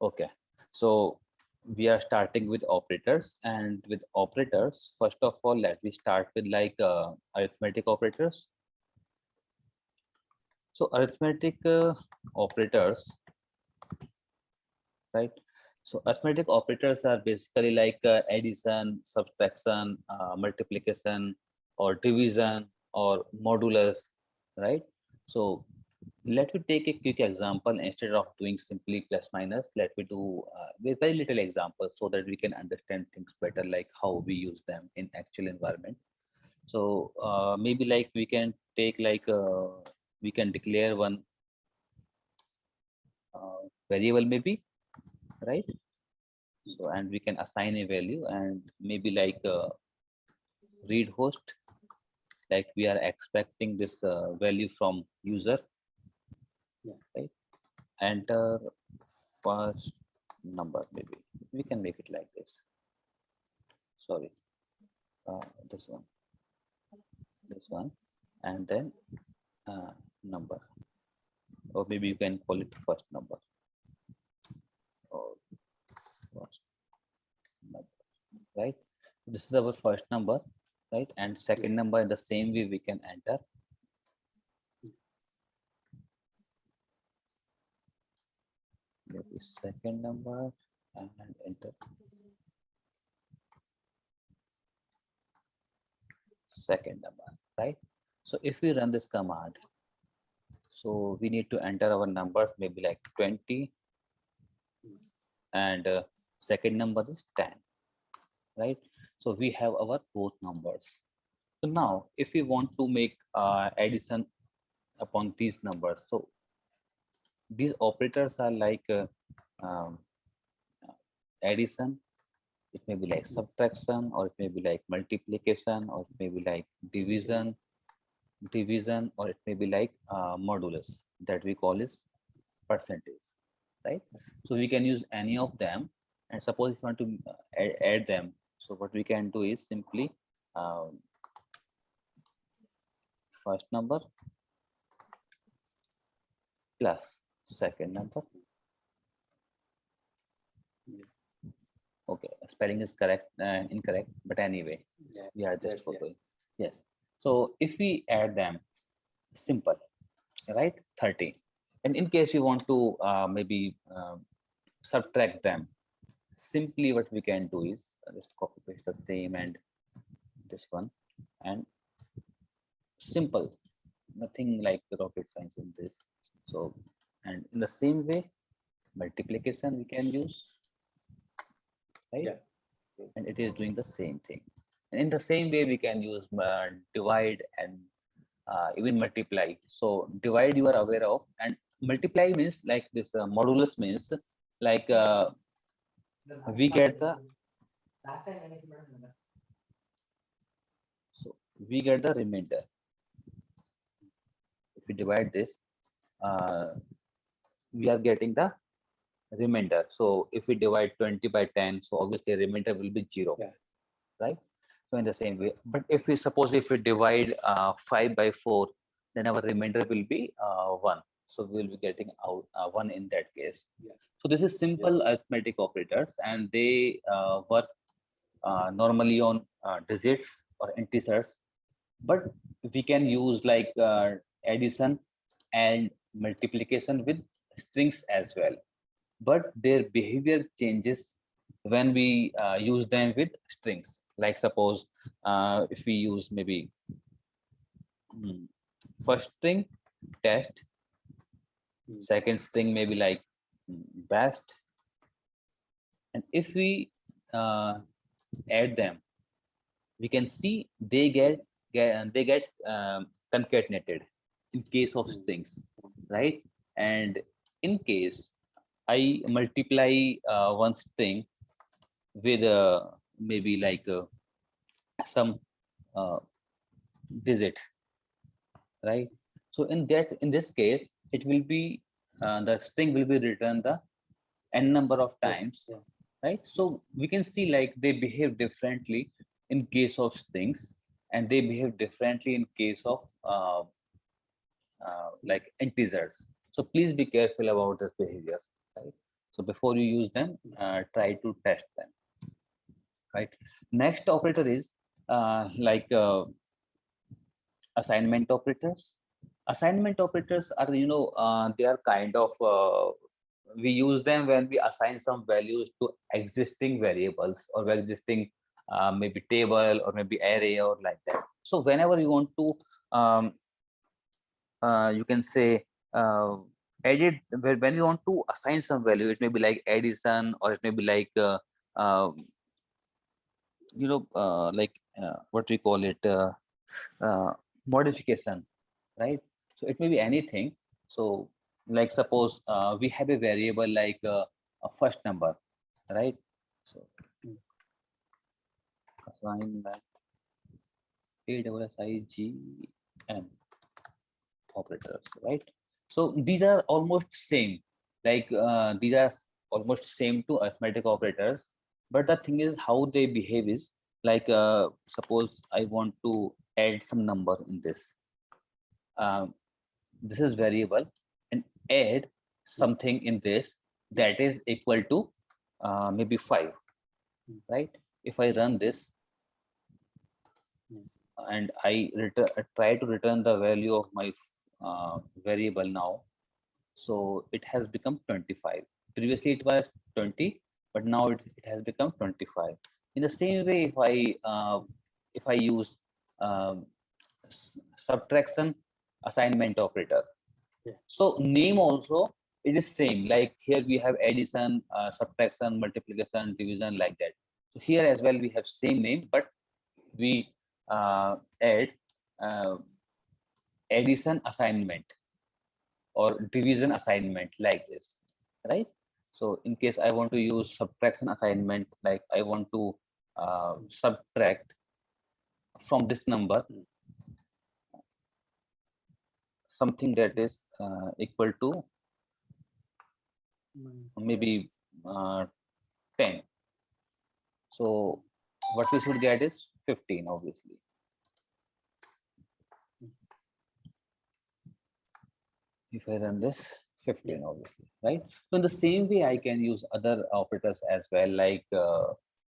Okay, so we are starting with operators, and with operators, first of all, let me start with like arithmetic operators. So arithmetic operators, right? So arithmetic operators are basically like addition, subtraction, multiplication, or division, or modulus, right? So let me take a quick example. Instead of doing simply plus minus, let me do with very little examples so that we can understand things better, like how we use them in actual environment. So maybe like we can take like we can declare one variable maybe, right? So and we can assign a value and maybe like read host, like we are expecting this value from user, right? Enter first number, maybe we can make it like this. Sorry, this one, and then number, or maybe you can call it first number, or first number, right? This is our first number, right? And second number in the same way we can enter. Maybe second number and enter second number, right? So if we run this command, so we need to enter our numbers, maybe like 20, and second number is 10, right? So we have our both numbers. So now if we want to make addition upon these numbers, so these operators are like um, addition, it may be like subtraction, or it may be like multiplication, or it may be like division, or it may be like modulus, that we call is percentage, right? So we can use any of them, and suppose if you want to add them, so what we can do is simply first number plus second number. Okay, spelling is correct, incorrect, but anyway, we are just following. Yes. So if we add them, simple, right? 30. And in case you want to maybe subtract them, simply what we can do is just copy paste the same and this one, and simple, nothing like rocket science in this. So, and in the same way, multiplication we can use, right? Yeah. And it is doing the same thing. And in the same way, we can use divide and even multiply. So divide you are aware of, and multiply means like this modulus means like we get the, so we get the remainder. If we divide this, we are getting the remainder. So if we divide 20 by 10, so obviously remainder will be 0, right? So in the same way, but if we suppose if we divide 5 by 4, then our remainder will be 1. So we will be getting out 1 in that case. So this is simple arithmetic operators, and they work normally on digits or integers, but we can use like addition and multiplication with strings as well. But their behavior changes when we use them with strings. Like suppose if we use maybe first string test, second string maybe like best, and if we add them, we can see they get concatenated in case of strings, right? And in case I multiply one string with maybe like some digit, right? So in this case, it will be the string will be returned the n number of times, right? So we can see like they behave differently in case of strings, and they behave differently in case of like integers. So please be careful about this behavior, right? So before you use them, try to test them, right? Next operator is like assignment operators. Assignment operators are, they are kind of, we use them when we assign some values to existing variables or existing maybe table or maybe array or like that. So whenever you want to, you can say, edit, when you want to assign some value, it may be like addition, or it may be like, like what we call it, modification, right? So it may be anything. So like suppose we have a variable like a first number, right? So assign that ASSIGN operators, right? So these are almost same, like these are almost same to arithmetic operators, but the thing is how they behave is like, suppose I want to add some number in this. This is variable, and add something in this that is equal to maybe 5, right? If I run this and I try to return the value of my variable now, so it has become 25. Previously it was 20, but now it has become 25. In the same way, if I use subtraction assignment operator, so name also it is same, like here we have addition, subtraction, multiplication, division, like that. So here as well we have same name, but we add addition assignment or division assignment, like this, right? So in case I want to use subtraction assignment, like I want to subtract from this number something that is equal to maybe 10. So what we should get is 15, obviously. If I run this, 15, obviously, right? So in the same way, I can use other operators as well. Like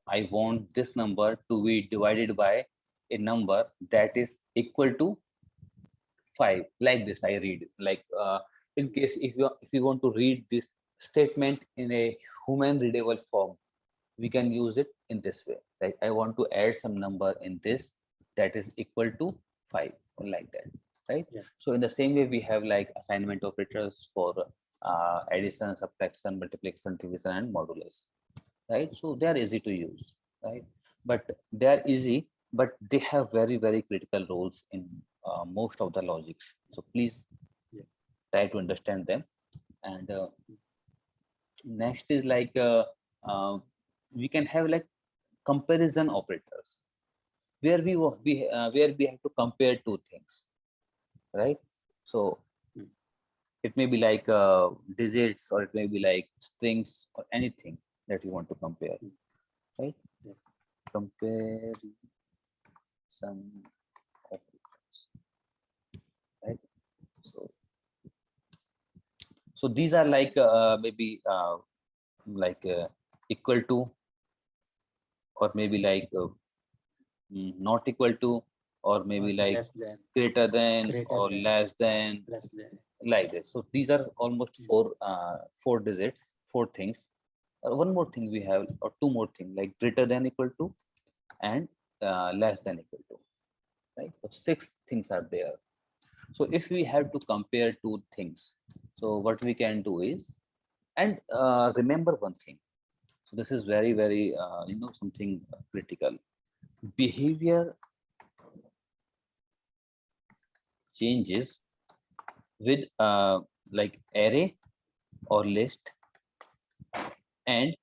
I want this number to be divided by a number that is equal to 5. Like this, I read. Like in case if you want to read this statement in a human readable form, we can use it in this way. Like I want to add some number in this that is equal to 5, like that, right? So in the same way, we have like assignment operators for addition, subtraction, multiplication, division, and modulus, right? So they are easy to use, right? But they are easy, but they have very, very critical roles in most of the logics. So please try to understand them. And next is like we can have like comparison operators, where we have to compare two things, right? So it may be like digits, or it may be like strings, or anything that you want to compare, right? Compare some operators, right? So these are like maybe like equal to, or maybe like not equal to, or maybe like greater than, or less than, like this. So these are almost four digits, 4 things. One more thing we have, or 2 more things, like greater than equal to, and less than equal to, right? So 6 things are there. So if we have to compare 2 things, so what we can do is, and remember one thing. So this is very, very something critical. Behavior changes with like array or list and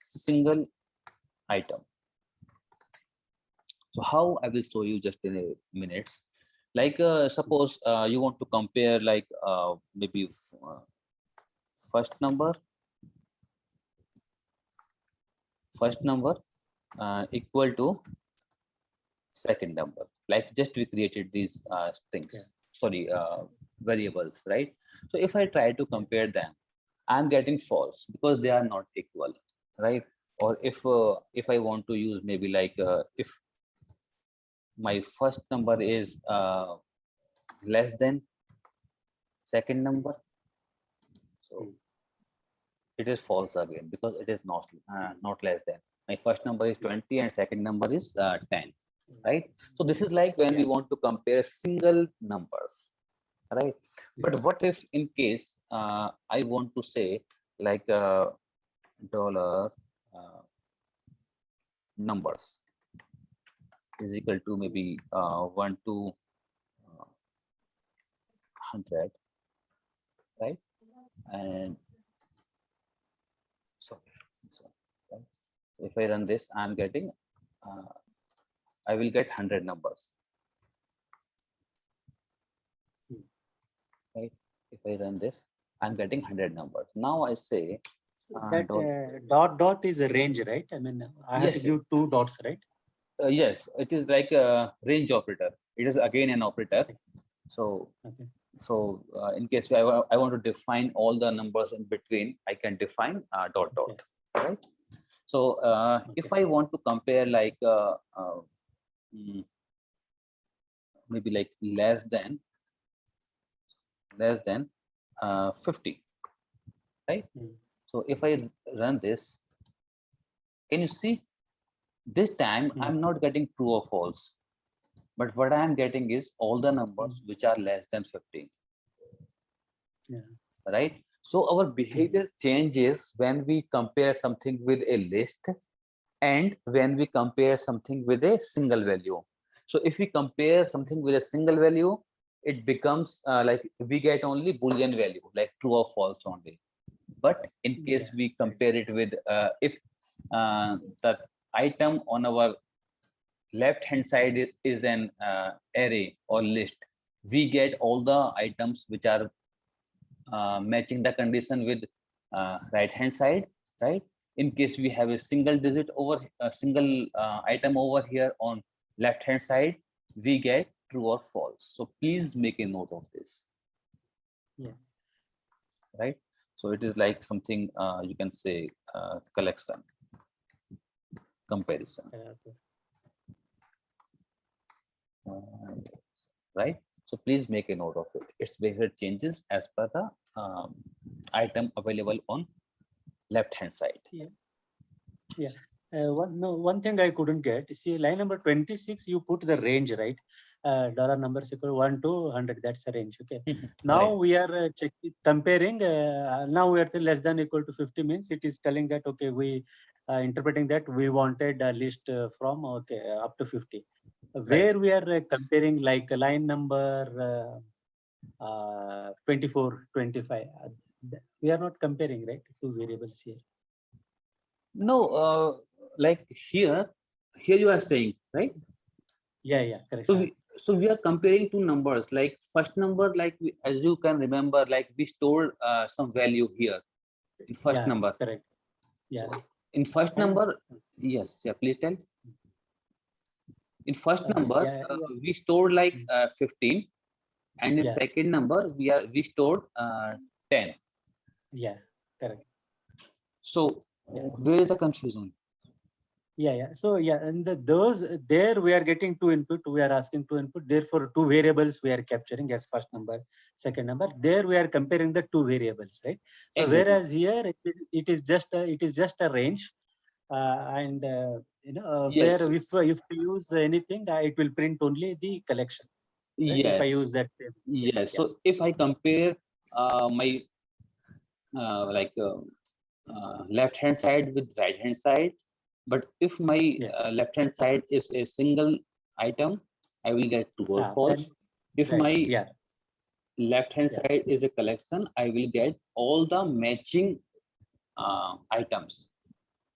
single item. So how I will show you just in a minute. Like suppose you want to compare like maybe first number equal to second number. Like just we created these strings, sorry, variables, right? So if I try to compare them, I'm getting false because they are not equal, right? Or if I want to use maybe like if my first number is less than second number, so it is false again because it is not less than. My first number is 20 and second number is 10, right? So this is like when we want to compare single numbers, right? But what if in case I want to say like dollar numbers is equal to maybe 1 to 100, right? And so right? If I run this, I'm getting I will get 100 numbers, right? If I run this, I'm getting 100 numbers. Now I say that dot is a range, right? I mean, I have to give two dots, right? Yes, it is like a range operator. It is again an operator. So, in case I want to define all the numbers in between, I can define dot dot, right? So if I want to compare like maybe like less than 50, right? So if I run this, can you see this time I'm not getting true or false, but what I am getting is all the numbers which are less than 50, right? So our behavior changes when we compare something with a list and when we compare something with a single value. So if we compare something with a single value, it becomes like we get only Boolean value, like true or false only. But in case we compare it with if the item on our left hand side is an array or list, we get all the items which are matching the condition with right hand side, right? In case we have a single digit over a single item over here on left hand side, we get true or false. So please make a note of this. Right? So it is like something you can say collection, comparison. Right? So please make a note of it. Its behavior changes as per the item available on left hand side. One thing I couldn't get. See, line number 26, you put the range, right? Dollar numbers equal 1 to 100. That's the range. Okay. Now we are comparing. Now we are less than equal to 50 means it is telling that okay, we interpreting that we wanted a list from up to 50. Where we are comparing like line number 24, 25. We are not comparing, right? Two variables here. No, like here you are saying, right? Yeah, correct. So we are comparing two numbers. Like first number, like as you can remember, like we stored some value here in first number. Correct. Yeah. So in first number, yes. Yeah, please tell. In first number, we stored like 15, and in second number we stored 10. Yeah, correct. So where is the confusion? Yeah. So and those there we are getting two input. We are asking two input. Therefore, two variables we are capturing as first number, second number. There we are comparing the two variables, right? So exactly. Whereas here it is just a range, and where if we use anything, it will print only the collection. Right? Yes. If I use that. Yes. So if I compare my left hand side with right hand side, but if my left hand side is a single item, I will get true or false. If my left hand side is a collection, I will get all the matching items,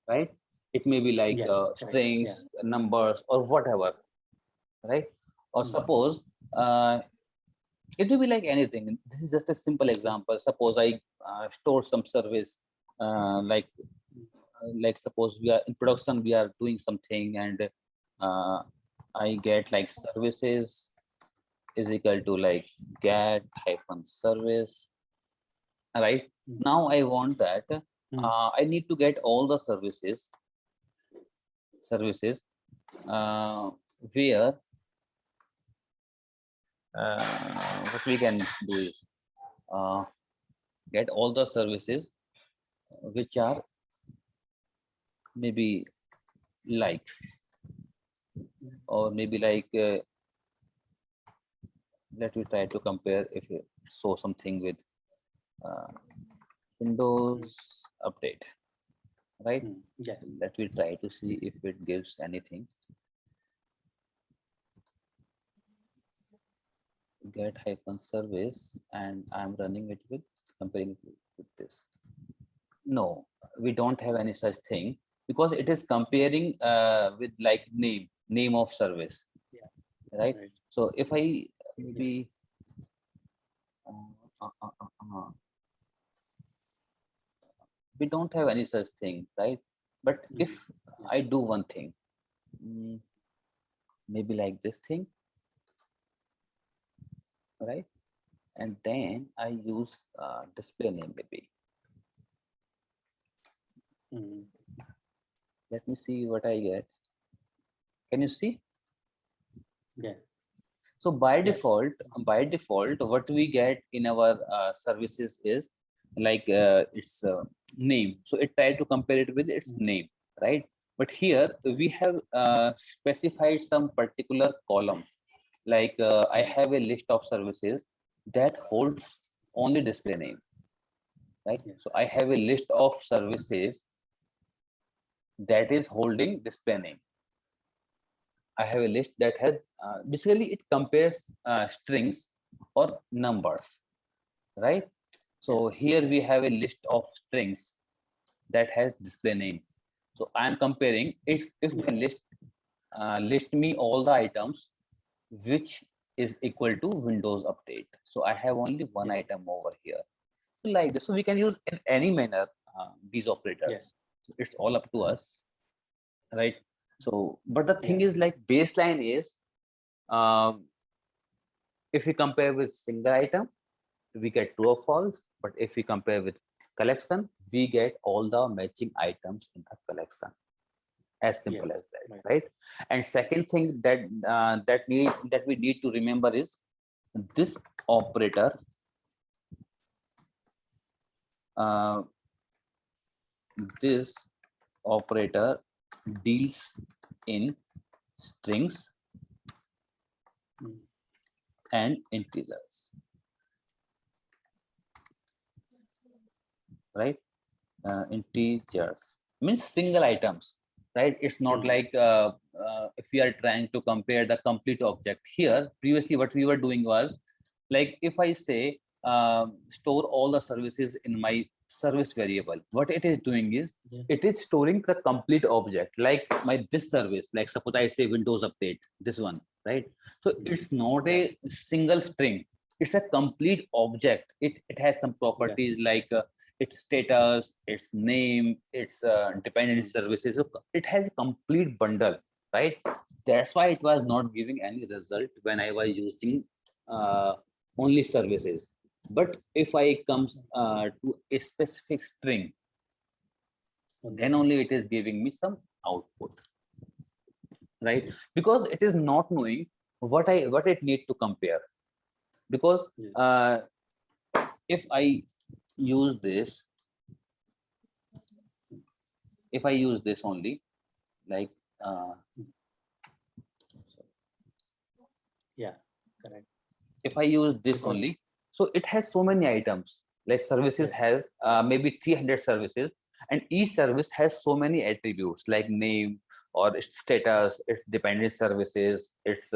right? It may be like strings, numbers, or whatever, right? Or suppose it will be like anything. This is just a simple example. Suppose I store some service, like suppose we are in production, we are doing something, and I get like services is equal to like get hyphen service, right? Now I want that I need to get all the services where what we can do is get all the services which are maybe like, or maybe like let me try to compare if it show something with Windows update, right? Yeah. Let me try to see if it gives anything. Get hyphen service, and I'm running it with comparing it with this. No, we don't have any such thing because it is comparing with like name of service, right? So if I maybe we don't have any such thing, right? But if I do one thing, maybe like this thing, right? And then I use display name maybe. Let me see what I get. Can you see? Yeah. So by default, what we get in our services is like its name. So it tried to compare it with its name, right? But here we have specified some particular column. Like I have a list of services that holds only display name, right? So I have a list of services that is holding display name. I have a list that has basically it compares strings or numbers, right? So here we have a list of strings that has display name. So I am comparing if my list me all the items which is equal to Windows update. So I have only one item over here. Like this, so we can use in any manner these operators. So it's all up to us, right? So, but the thing is like baseline is if we compare with single item, we get true or false. But if we compare with collection, we get all the matching items in the collection. As simple as that, right? And second thing that that we need to remember is this operator deals in strings and integers, right? Integers means single items, right? It's not like if we are trying to compare the complete object here. Previously what we were doing was like if I say store all the services in my service variable, what it is doing is it is storing the complete object, like my this service, like suppose I say Windows update, this one, right? So it's not a single string, it's a complete object. It has some properties like its status, its name, its dependency services. So it has a complete bundle, right? That's why it was not giving any result when I was using only services. But if I comes to a specific string, then only it is giving me some output, right? Because it is not knowing what it need to compare. Because if I use this, only, like correct. If I use this only, so it has so many items. Like services has maybe 300 services, and each service has so many attributes like name or its status, its dependent services, its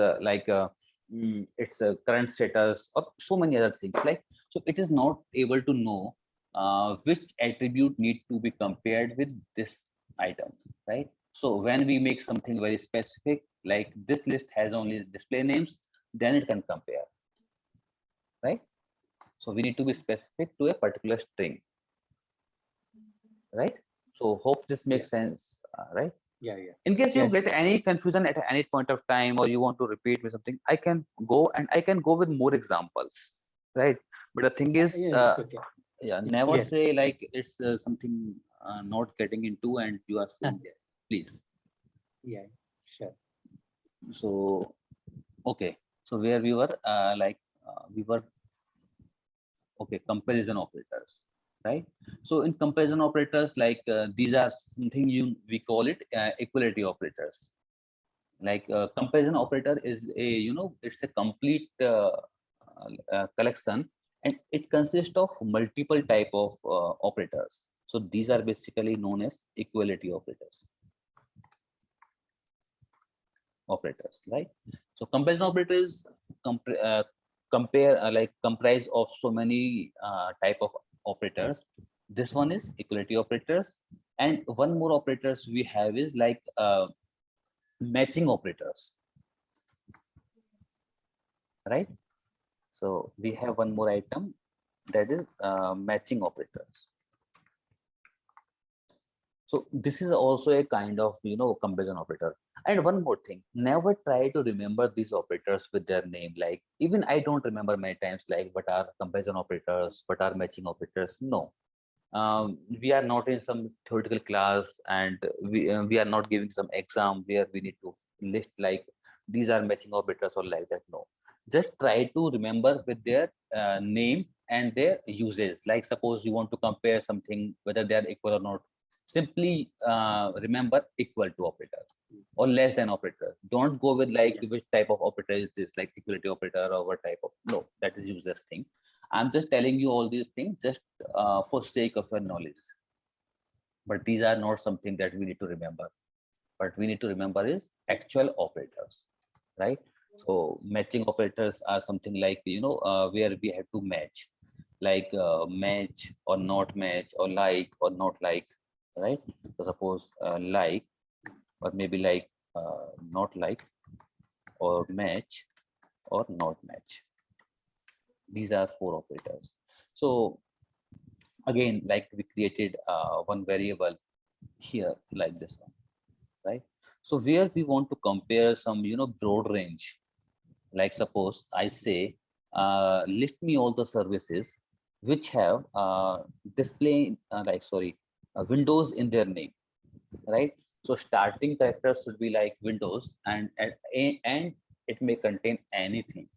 its current status, or so many other things. Like, so it is not able to know which attribute need to be compared with this item, right? So when we make something very specific, like this list has only display names, then it can compare, right? So we need to be specific to a particular string, right? So hope this makes sense, right? In case you get any confusion at any point of time, or you want to repeat with something, I can go with more examples, right? But the thing is, Yeah, It's never clear. say like it's something not getting into and you are saying there, please. Yeah, sure. So, okay. So where we were we were, okay, comparison operators, right? So in comparison operators, like these are something we call it equality operators. Like comparison operator is a, it's a complete collection, and it consists of multiple type of operators. So these are basically known as equality operators, right? So comparison operators comprise of so many type of operators. This one is equality operators, and one more operators we have is like matching operators, right? So we have one more item, that is matching operators. So this is also a kind of, comparison operator. And one more thing, never try to remember these operators with their name. Like even I don't remember many times, like what are comparison operators, what are matching operators. No, we are not in some theoretical class, and we are not giving some exam where we need to list like these are matching operators or like that. No, just try to remember with their name and their uses. Like suppose you want to compare something, whether they are equal or not, simply remember equal to operator or less than operator. Don't go with like which type of operator is this, like equality operator or what type of, no, that is useless thing. I'm just telling you all these things just for sake of your knowledge. But these are not something that we need to remember. What we need to remember is actual operators, right? So matching operators are something like, where we have to match, like match or not match, or like or not like, right? So suppose like, or maybe like not like, or match or not match. These are 4 operators. So again, like we created one variable here like this one, right? So where we want to compare some, broad range, like suppose I say, list me all the services which have display, windows in their name, right? So starting characters should be like windows, and it may contain anything.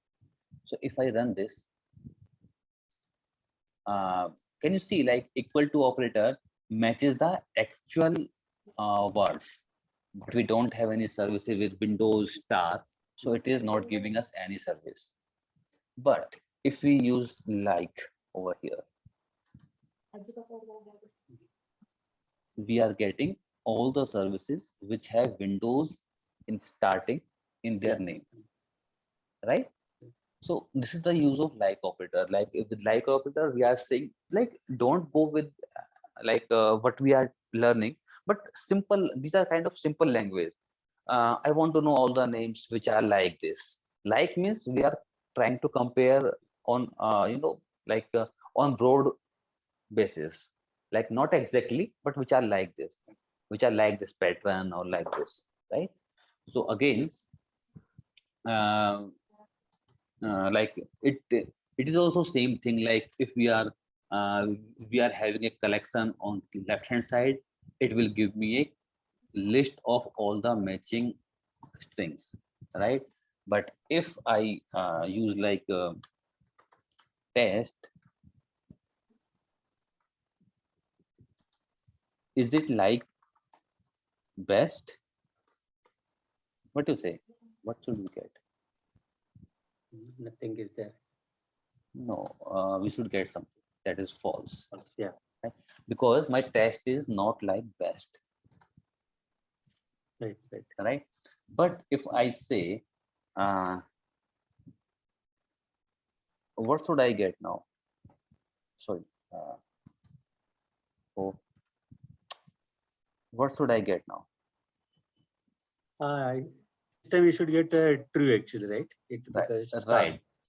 So if I run this, can you see like equal to operator matches the actual words, but we don't have any services with Windows star, so it is not giving us any service. But if we use like over here, we are getting all the services which have Windows in starting in their name, right? So this is the use of like operator. Like with like operator, we are saying like don't go with what we are learning, but simple. These are kind of simple language. I want to know all the names which are like this. Like means we are trying to compare on on broad basis, like not exactly, but which are like this, pattern or like this, right? So again, uh, like it is also same thing. Like if uh, we are having a collection on the left hand side, it will give me a list of all the matching strings, right? But if I use like test, is it like best? What do you say? What should we get? Nothing is there. No, we should get something that is false. Yeah. Right? Because my test is not like best. Right. But if I say, what should I get now? Sorry. What should I get now? This time you should get true actually, right?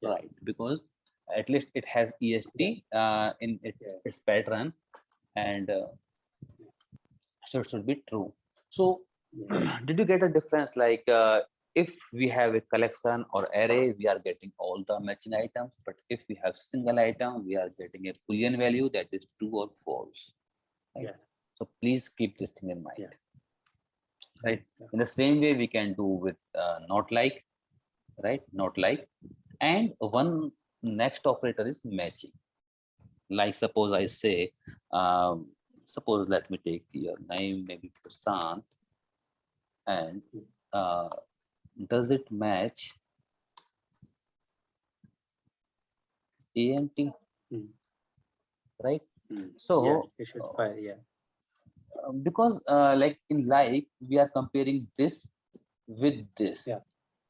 Right. Because at least it has EST in its pattern, and so it should be true. So did you get a difference? Like if we have a collection or array, we are getting all the matching items. But if we have single item, we are getting a Boolean value that is true or false. Right? Yeah. So please keep this thing in mind. Yeah. Right. Yeah. In the same way, we can do with not like, right? Not like, and one next operator is matching. Like suppose I say, suppose let me take your name, maybe Prasant, and does it match ANT? Right? So yeah, you should fire, yeah. Because like in like we are comparing this with this, Yeah.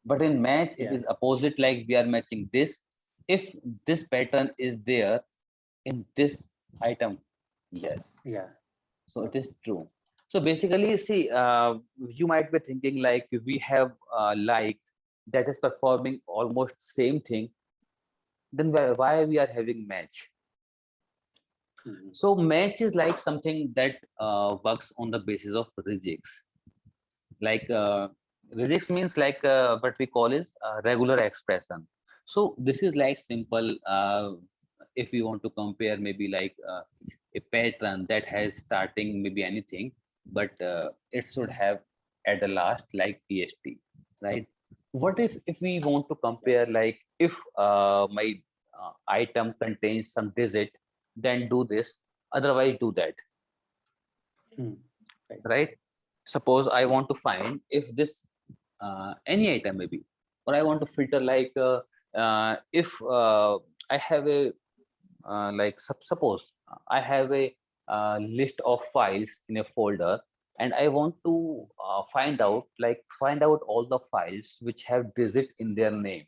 but in match it Yeah. is opposite, like we are matching this if this pattern is there in this item. Yes. Yeah. So it is true. So basically, see, you might be thinking like we have like that is performing almost same thing, then why we are having match? So match is like something that works on the basis of regex. Like regex means like what we call is regular expression. So this is like simple. If we want to compare maybe like a pattern that has starting maybe anything, but it should have at the last like est, right? What if we want to compare like if my item contains some digit, then do this, otherwise do that. Right? Suppose I want to find if this any item maybe, or I want to filter like if I have a like suppose I have a list of files in a folder, and I want to find out all the files which have digit in their name,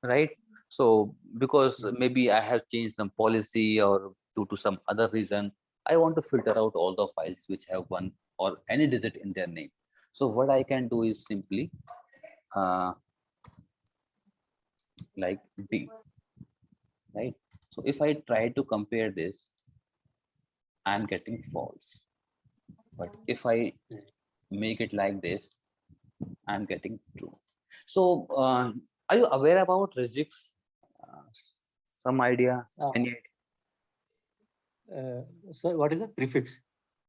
right? So because maybe I have changed some policy or due to some other reason, I want to filter out all the files which have one or any digit in their name. So what I can do is simply like D, right? So if I try to compare this, I'm getting false. But if I make it like this, I'm getting true. So are you aware about regex? Some idea? Any idea? So what is the prefix?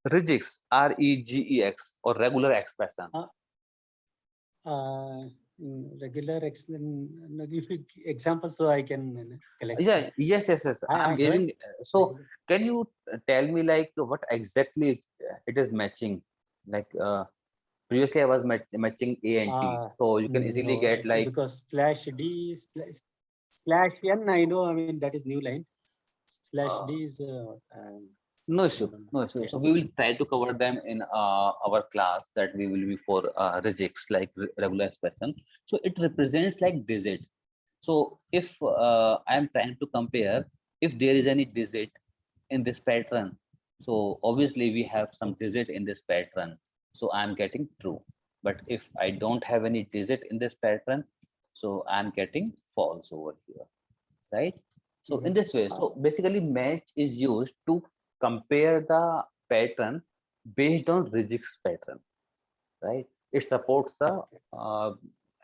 Regex, R-E-G-E-X, or regular expression. Regular expression. If you example, so I can collect. Yeah, yes. I'm giving. So can you tell me like what exactly is it is matching? Like previously I was matching A and T, so you can easily get like, because slash D slash N, I know. I mean that is new line. Slash D is no issue. So we will try to cover them in our class that we will be for regex, like regular expression. So it represents like digit. So if I am trying to compare if there is any digit in this pattern, so obviously we have some digit in this pattern, so I'm getting true. But if I don't have any digit in this pattern, so I'm getting false over here, right? So in this way, so basically match is used to compare the pattern based on regex pattern, right? It supports the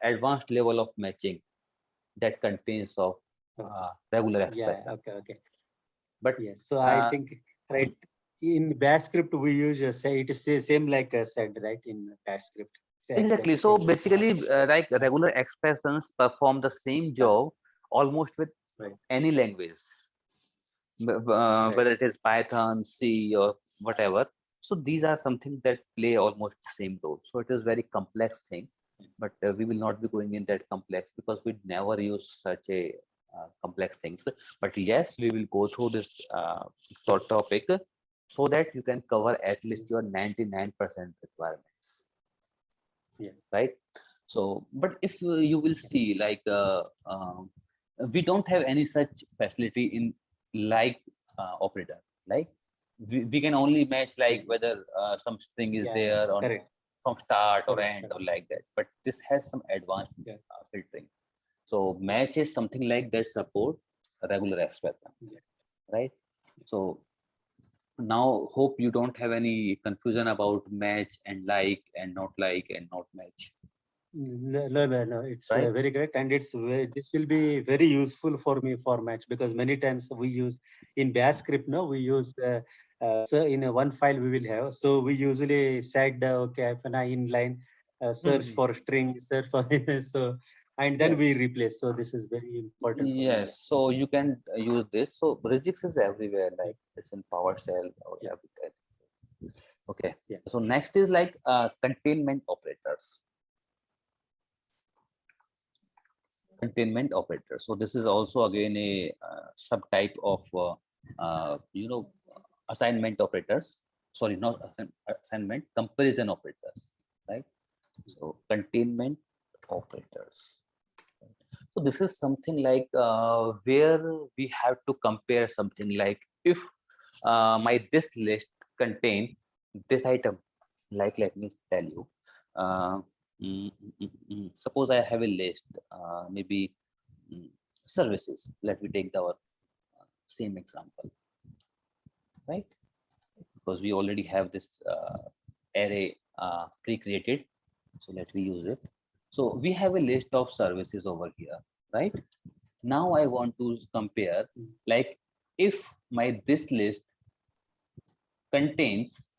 advanced level of matching that contains of regular expression. Yeah, okay. But yes, so I think right in bash script we use say it is same like said, right, in bash script. Exactly. So basically like regular expressions perform the same job almost with any language, whether it is Python, C, or whatever. So these are something that play almost the same role. So it is very complex thing, but we will not be going in that complex because we never use such a complex things. But yes, we will go through this short topic so that you can cover at least your 99% requirements. Yeah. Right. So, but if you will see like we don't have any such facility in like operator, like we can only match like whether some string is there or from start or end or like that, but this has some advanced filtering. So match is something like that support regular expression, right? So now hope you don't have any confusion about match and not match. No, it's right? very correct, and this will be very useful for me for match, because many times we use in Bash script. No, we use so in one file we will have. So we usually said okay, if I inline search Mhm. for string, search for so, and then we Yes. replace. So this is very important for me. Yes, so you can use this. So regex is everywhere, Yeah, like it's in PowerShell or yeah, everything. Okay. yeah. So next is like containment operators. Containment operators. So this is also again a subtype of assignment operators. Sorry, not assignment, comparison operators, right? So containment operators. So this is something like where we have to compare something like if my this list contain this item, like let me tell you, uh, suppose I have a list, maybe mm, services. Let me take our same example, right? Because we already have this array pre-created, so let me use it. So we have a list of services over here, right? Now I want to compare, like if my this list contains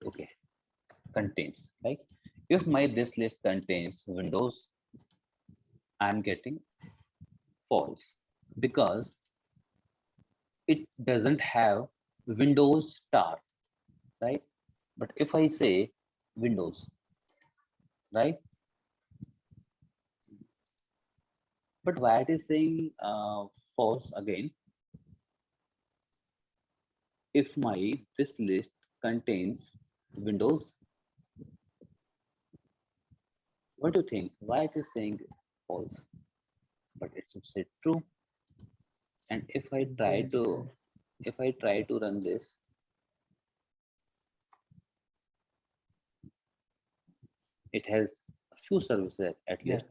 okay, contains, like if my this list contains windows, I'm getting false because it doesn't have windows star, right? But if I say windows, right? But why it is saying false again? If my this list contains windows, what do you think? Why it is saying false? But it should say true. And Contains, if I try to run this, it has a few services at yeah, least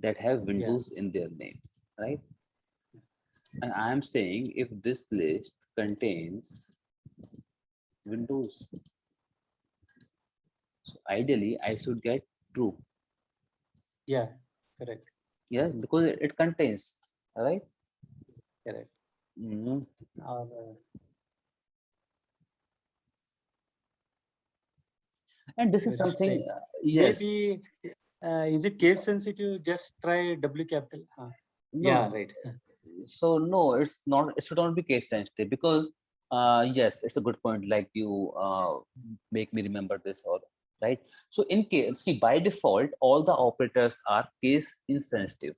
that have yeah, windows in their name, right? And I am saying if this list contains windows, so ideally I should get true. yeah, correct, Yeah, because it contains, right? correct. Mhm. Or And this is very something, strange. yes, Maybe is it case sensitive? Just try W capital. Yeah, no, right. so no, it's not, it should not be case sensitive because yes, it's a good point, like you make me remember this, or right. So in case, see, by default all the operators are case insensitive,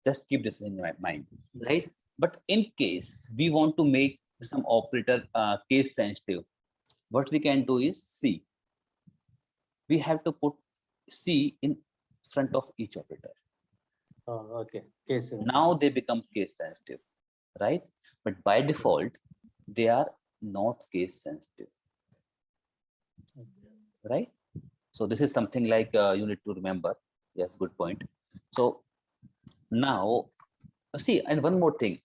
just keep this in my mind, right? But in case we want to make some operator case sensitive, what we can do is see, we have to put C in front of each operator. Oh, okay. Case Now sensitive. they become case sensitive, right? But by Okay. default, they are not case sensitive, right? So this is something like you need to remember. Yes, good point. So now, see, and one more thing,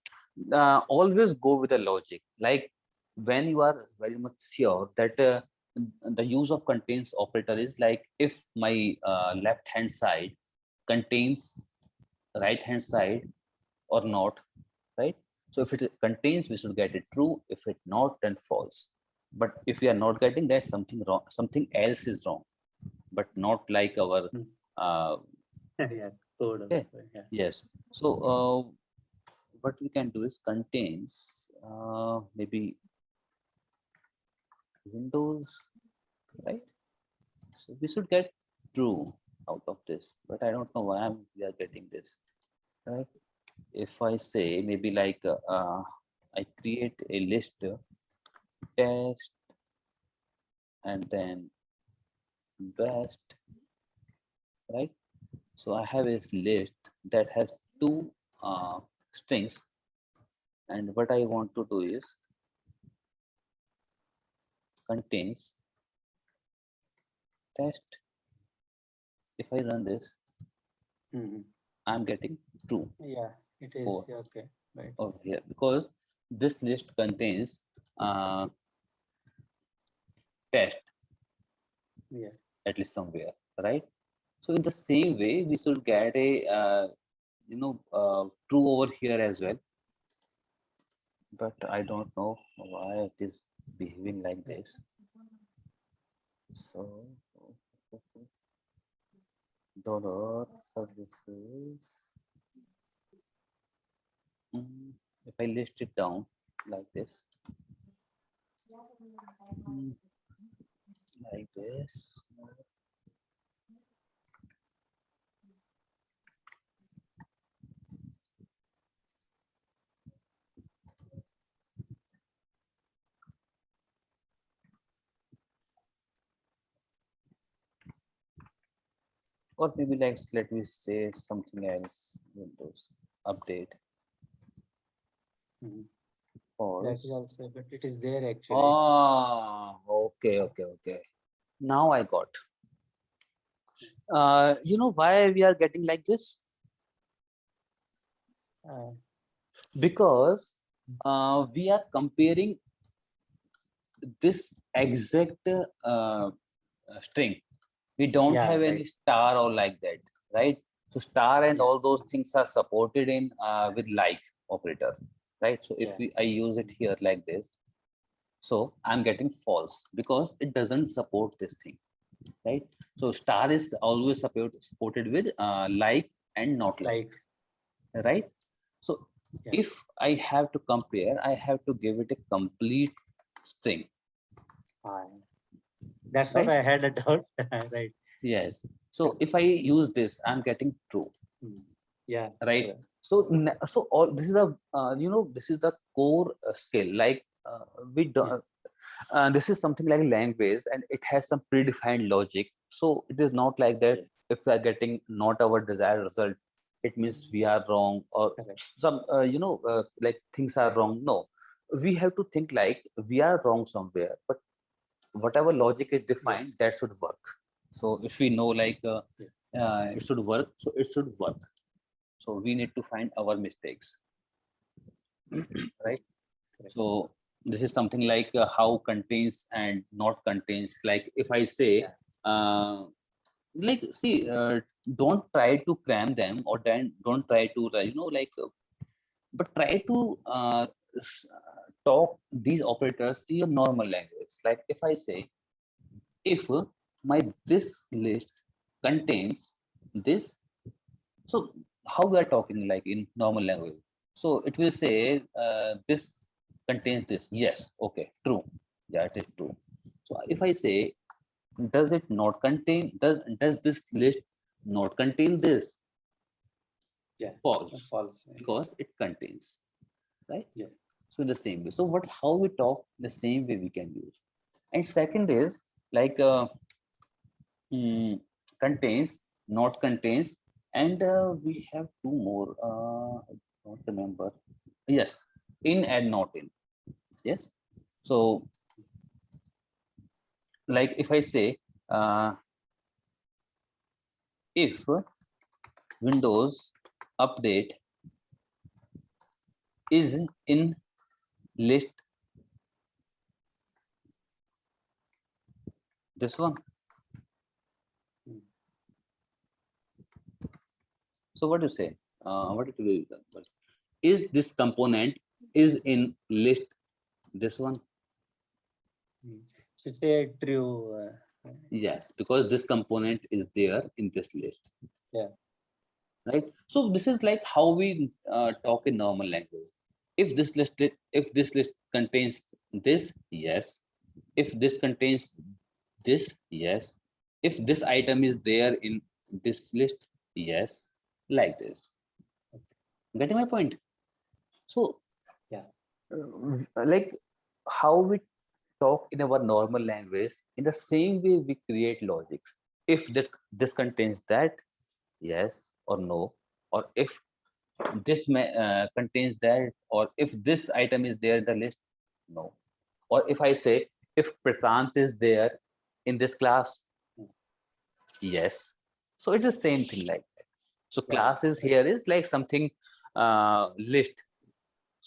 always go with the logic. Like when you are very much sure that the use of contains operator is like if my left hand side contains right hand side or not, right? So if it contains, we should get it true. If it not, then false. But if we are not getting, there's something wrong, something else is wrong, but not like our Hmm. uh, Yeah, code. okay. Yeah. Yes. So what we can do is contains maybe windows, right? So we should get true out of this, but I don't know why we are getting this, right? If I say maybe like I create a list test and then best, right? So I have a list that has two strings, and what I want to do is contains test. If I run this, Mhm. I'm getting true Yeah, it is. for Yeah, okay. Right. over here, because this list contains test Yeah. at least somewhere, right? So in the same way, we should get a true over here as well. But I don't know why it is behaving like this. So dollar services. If I list it down like this, like this. Or maybe like, let me say something else. Windows update. Mhm. That False. is also, but it is there actually. Oh, okay. Now I got. You know why we are getting like this? Because we are comparing this exact string. We don't Yeah, have right. any star or like that, right? So star and Yeah. all those things are supported in with like operator, right? So if Yeah. I use it here like this, so I'm getting false because it doesn't support this thing, right? So star is always supported with like and not like, right? So Yeah. if I have to compare, I have to give it a complete string. That's Right? what I had a doubt. Right. Yes. So if I use this, I'm getting true. Yeah. Right. Sure. So all this is a this is the core skill. Like we don't. This is something like language, and it has some predefined logic. So it is not like that. If we are getting not our desired result, it means we are wrong, or some like things are wrong. No, we have to think like we are wrong somewhere, but whatever logic is defined, that should work. So if we know like it should work, so it should work. So we need to find our mistakes, right? So this is something like how contains and not contains. Like if I say, like see, don't try to cram them, or then don't try to but try to talk these operators in your normal language. Like if I say, if my this list contains this, so how we are talking like in normal language? So it will say this contains this. Yes, okay, true. Yeah, it is true. So if I say, does it not contain? Does this list not contain this? Yeah. False. False. Because it contains, right? Yeah. So the same way. So how we talk, the same way we can use. And second is like contains, not contains, and we have two more. I don't remember. Yes, in and not in. Yes. So like if I say if Windows update is in list, this one. So what do you say? What do you do? Is this component is in list, this one? So say true. Yes, because this component is there in this list. Yeah. Right. So this is like how we talk in normal language. If this list contains this, yes. If this contains this, yes. If this item is there in this list, yes. Like this. Getting my point? So yeah, like how we talk in our normal language, in the same way we create logics. If this contains that, yes or no, or if this contains that, or if this item is there in the list, no. Or if I say, if Prashant is there in this class, yes. So it's the same thing like that. So classes here is like something list,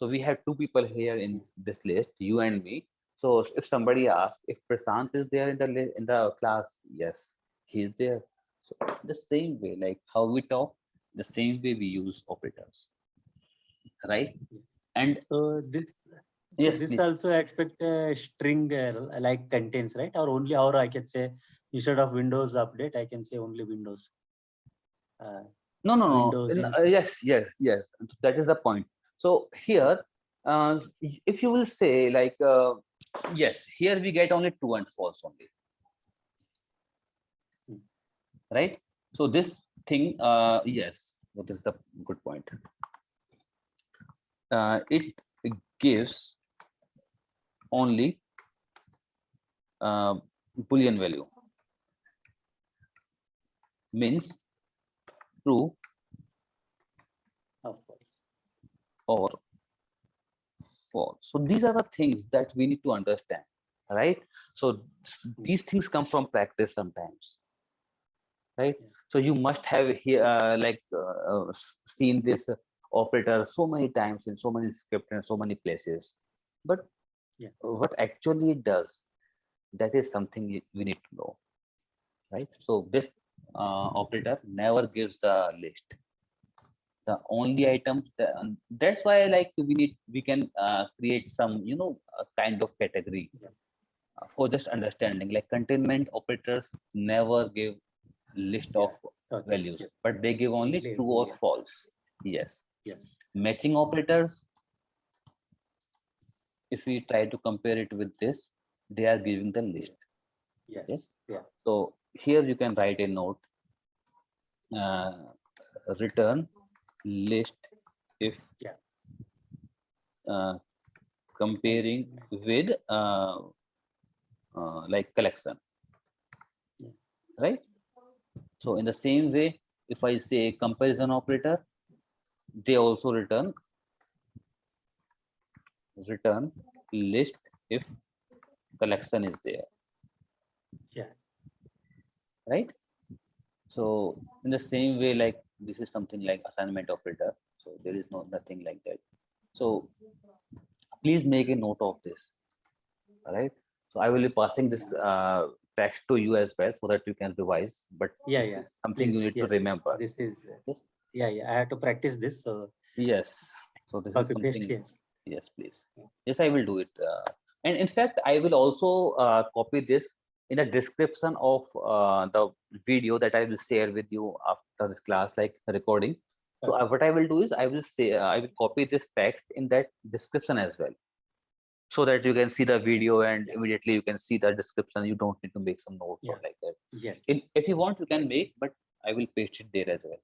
So we have two people here in this list, you and me. So if somebody asks if Prashant is there in the class, yes, he is there. So the same way, like how we talk, the same way we use operators, right? And So this yes, please. also expect a string like contains, right? Or only, or I can say instead of Windows update, I can say only Windows. No. Windows Yes. That is the point. So here, if you will say like, yes, here we get only true and false only, right? So this thing, yes, what is the good point? It gives only Boolean value, means true of course. or false. So these are the things that we need to understand, right? So these things come from practice sometimes, right? So you must have here seen this operator so many times in so many scripts and so many places, but what actually it does, that is something we need to know, right? So this operator never gives the list, the only items that's why like we can create some kind of category for just understanding, like containment operators never give list of values, but they give only true or false. Yes. Matching operators, if we try to compare it with this, they are giving the list. Yes. So here you can write a note, return list if comparing with like collection, right? So in the same way, if I say comparison operator, they also return list if collection is there, right? So in the same way, like this is something like assignment operator, so there is nothing like that. So please make a note of this. All right, so I will be passing this text to you as well so that you can revise, but this is something you need to remember. This is I have to practice this. So yes, so this is something. Paste, yes, please. Yes, I will do it. And in fact, I will also copy this in the description of the video that I will share with you after this class, like recording. So what I will do is I will copy this text in that description as well, so that you can see the video and immediately you can see the description. You don't need to make some notes or like that. If you want, you can make, but I will paste it there as well,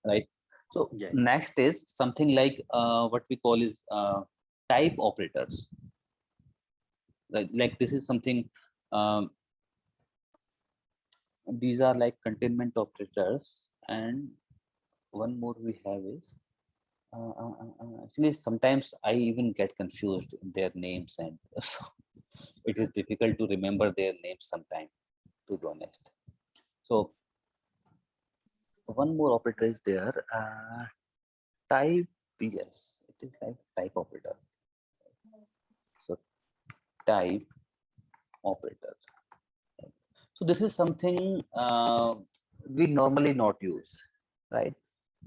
right? So next is something like what we call is type operators. Like this is something, these are like containment operators, and one more we have is actually sometimes I even get confused in their names, and so it is difficult to remember their names sometimes, to be honest. So one more operator is there, type, yes, it is like type operator. So type operator. So this is something we normally not use, right?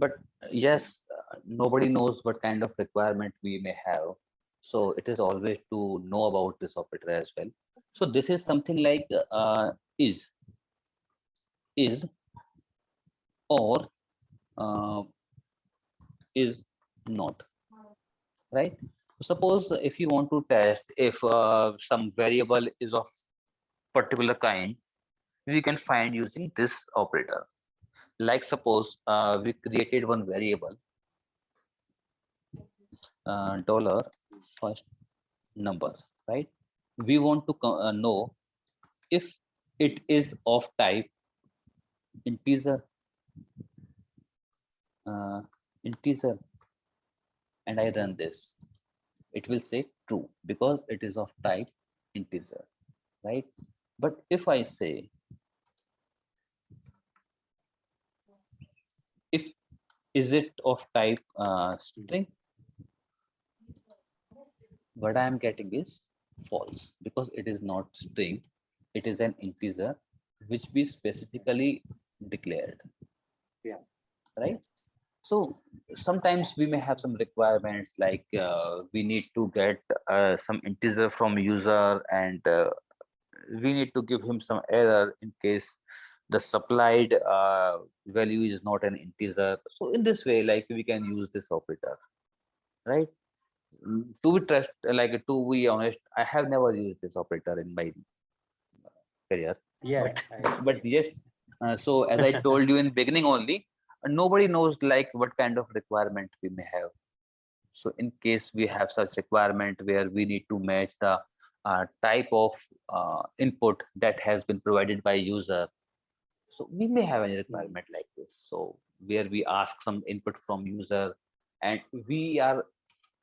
But yes, nobody knows what kind of requirement we may have. So it is always to know about this operator as well. So this is something like is or is not, right? Suppose if you want to test if some variable is of particular kind, we can find using this operator. Like suppose we created one variable, dollar first number, right? We want to know if it is of type integer, and I run this, it will say true because it is of type integer, right? But if I say if is it of type string, what I am getting is false because it is not string, it is an integer which we specifically declared. Yeah. Right. So sometimes we may have some requirements like we need to get some integer from user, and we need to give him some error in case the supplied value is not an integer. So in this way, like we can use this operator, right? To be honest, I have never used this operator in my career. Yeah. But yes, so as I told you in beginning only, nobody knows like what kind of requirement we may have. So in case we have such requirement where we need to match the type of input that has been provided by user, so we may have any requirement like this. So where we ask some input from user and we are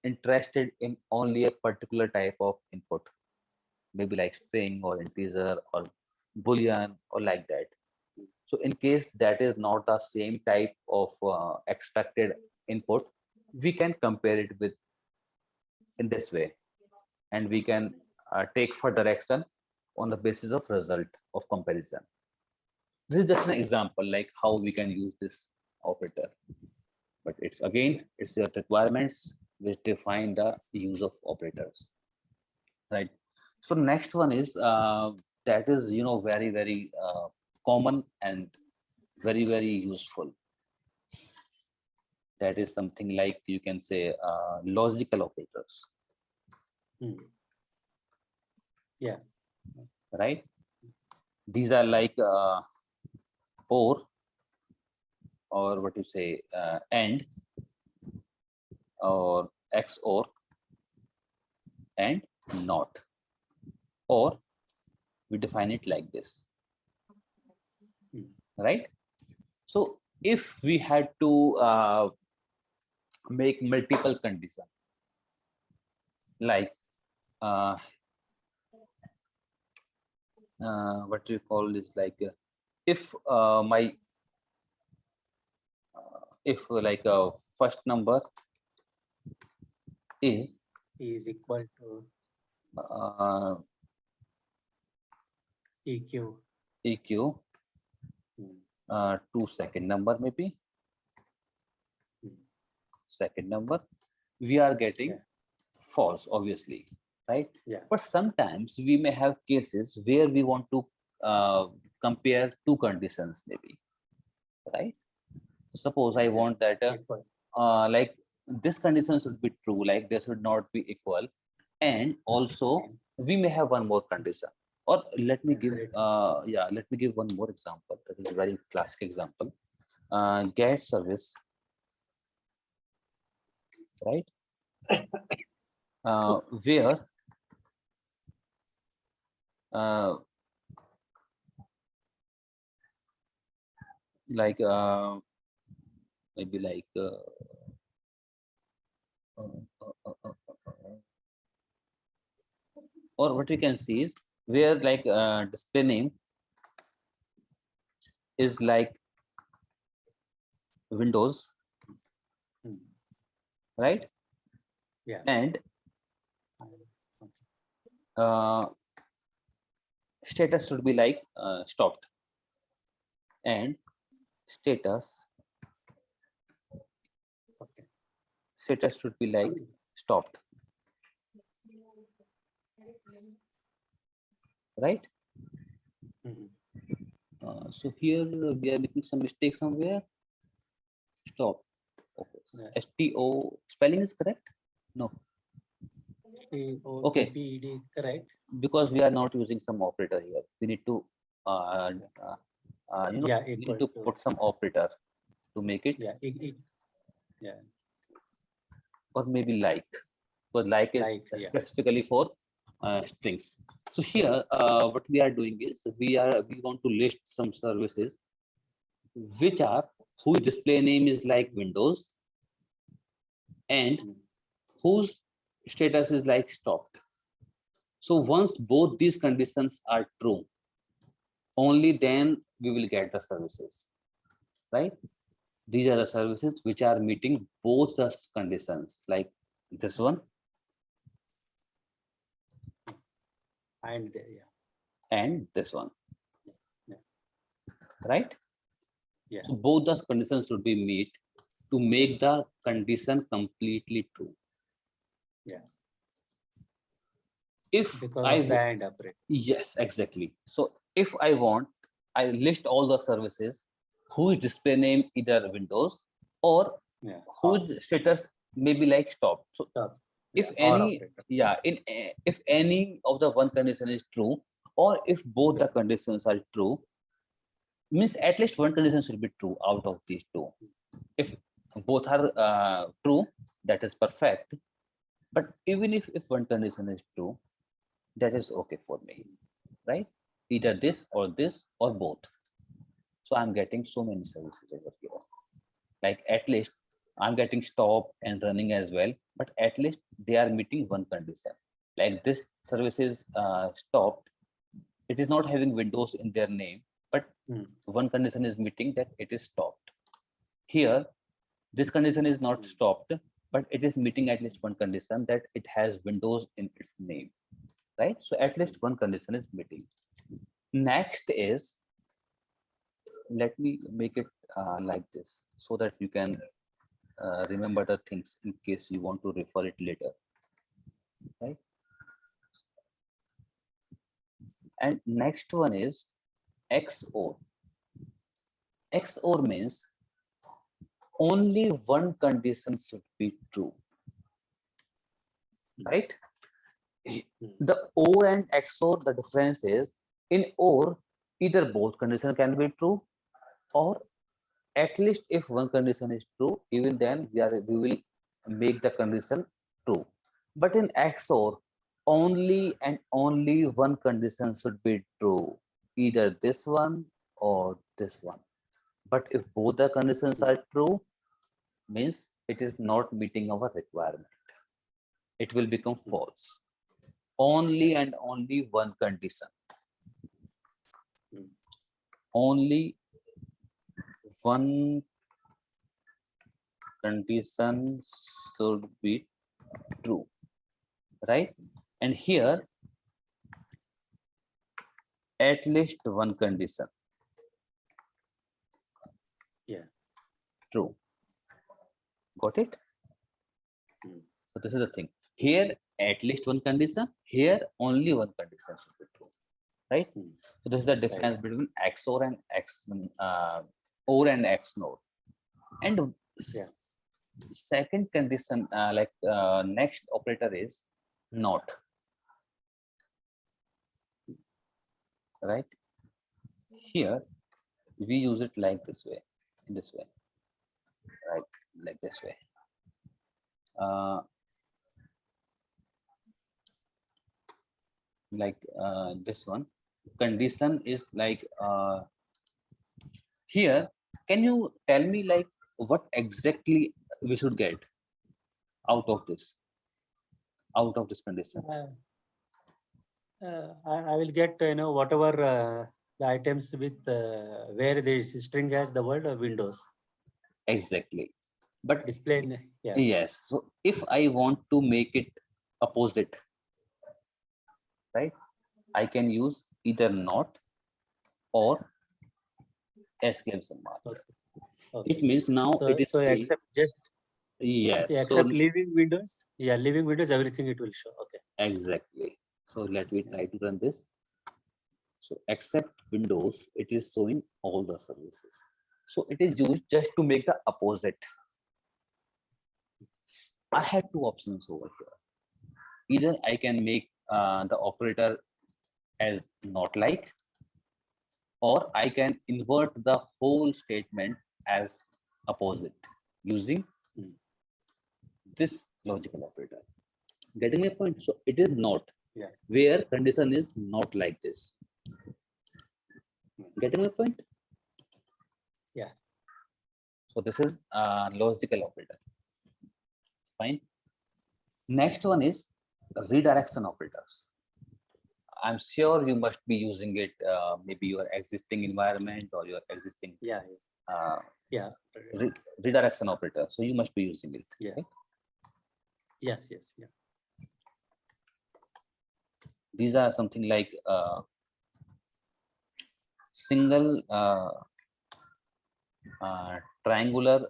interested in only a particular type of input, maybe like string or integer or boolean or like that. So in case that is not the same type of expected input, we can compare it with in this way, and we can take further action on the basis of result of comparison. This is just an example like how we can use this operator, but it's your requirements which define the use of operators, right? So next one is that is very common and very useful. That is something like you can say logical operators. Yeah. Right. These are like or what you say and or XOR and not, or we define it like this, right? So if we had to make multiple conditions, like what you call is like if my if like a first number is equal to EQ to second number, maybe second number, we are getting false, obviously, right? Yeah. But sometimes we may have cases where we want to compare two conditions, maybe, right? Suppose I want that like this condition should be true, like they should not be equal, and also we may have one more condition. Or let me give one more example. That is a very classic example. Get service, right? Where like maybe like or what you can see is where like display name is like Windows, right? Yeah. And status should be like stopped, and status should be like stopped, right? So here we are making some mistake somewhere. Stop. Okay. STO spelling is correct? No. Okay. Correct. Because we are not using some operator here. We need to we need to put some operator to make it. Yeah. Or maybe like, because like is specifically for strings. So here what we are doing is we want to list some services which are whose display name is like Windows and whose status is like stopped. So once both these conditions are true, only then we will get the services, right? These are the services which are meeting both the conditions, like this one And there, yeah. and this one, Yeah. right? Yeah. So both the conditions should be met to make the condition completely true. Yeah. If Because I of the AND operator. yes, exactly. So if I want, I list all the services whose display name either Windows or Yeah. whose status may be like stop. So Stop. if Yeah, or any, operator. yeah, if any of the one condition is true, or if both the conditions are true, means at least one condition should be true out of these two. If both are true, that is perfect. But even if one condition is true, that is okay for me, right? Either this or both. So I'm getting so many services over here. Like at least I'm getting stop and running as well, but at least they are meeting one condition. Like this service is stopped. It is not having Windows in their name, but one condition is meeting that it is stopped. Here, this condition is not stopped, but it is meeting at least one condition that it has Windows in its name, right? So at least one condition is meeting. Next is, let me make it like this so that you can remember the things in case you want to refer it later, right? And next one is XOR. XOR means only one condition should be true, right? The OR and XOR, the difference is in OR, either both conditions can be true, or at least if one condition is true, even then we will make the condition true. But in XOR, only and only one condition should be true, either this one or this one. But if both the conditions are true, means it is not meeting our requirement. It will become false. Only and only one condition. Only one condition should be true, right? And here, at least one condition. Yeah. True. Got it? So this is the thing. Here, at least one condition. Here, only one condition should be true, right? So this is the difference between XOR and OR and XNOR. And second condition, next operator is NOT, right? Here, we use it like this way, right? Like this way. This one condition is like here. Can you tell me like what exactly we should get out of this condition? I will get whatever the items with where the string has the word Windows. Exactly. But display, yeah. Yes. So if I want to make it opposite, right? I can use either not or exclamation mark. Okay. It means now it is except just yes. Except leaving Windows. Yeah, leaving Windows, everything it will show. Okay. Exactly. So let me try to run this. So except Windows, it is showing all the services. So it is used just to make the opposite. I had two options over here. Either I can make the operator as not like, or I can invert the whole statement as opposite using this logical operator. Getting my point? So it is not, where condition is not like this. Getting my point? Yeah. So this is logical operator. Fine. Next one is redirection operators. I'm sure you must be using it, maybe your existing environment or your existing redirection operator. So you must be using it. Yeah. Right? Yes. Yeah. these are something like single triangular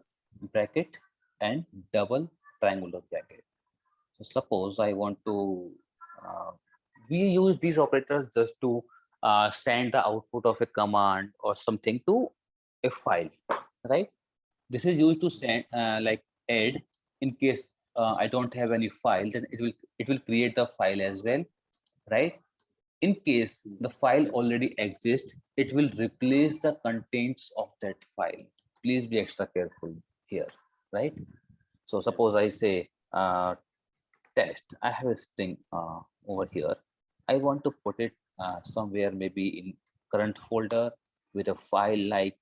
bracket and double triangular bracket. So suppose I want to, we use these operators just to send the output of a command or something to a file, right? This is used to send like add in case I don't have any file, then it will create the file as well, right? In case the file already exists, it will replace the contents of that file. Please be extra careful here, right? So suppose I say test, I have a string over here. I want to put it somewhere maybe in current folder with a file like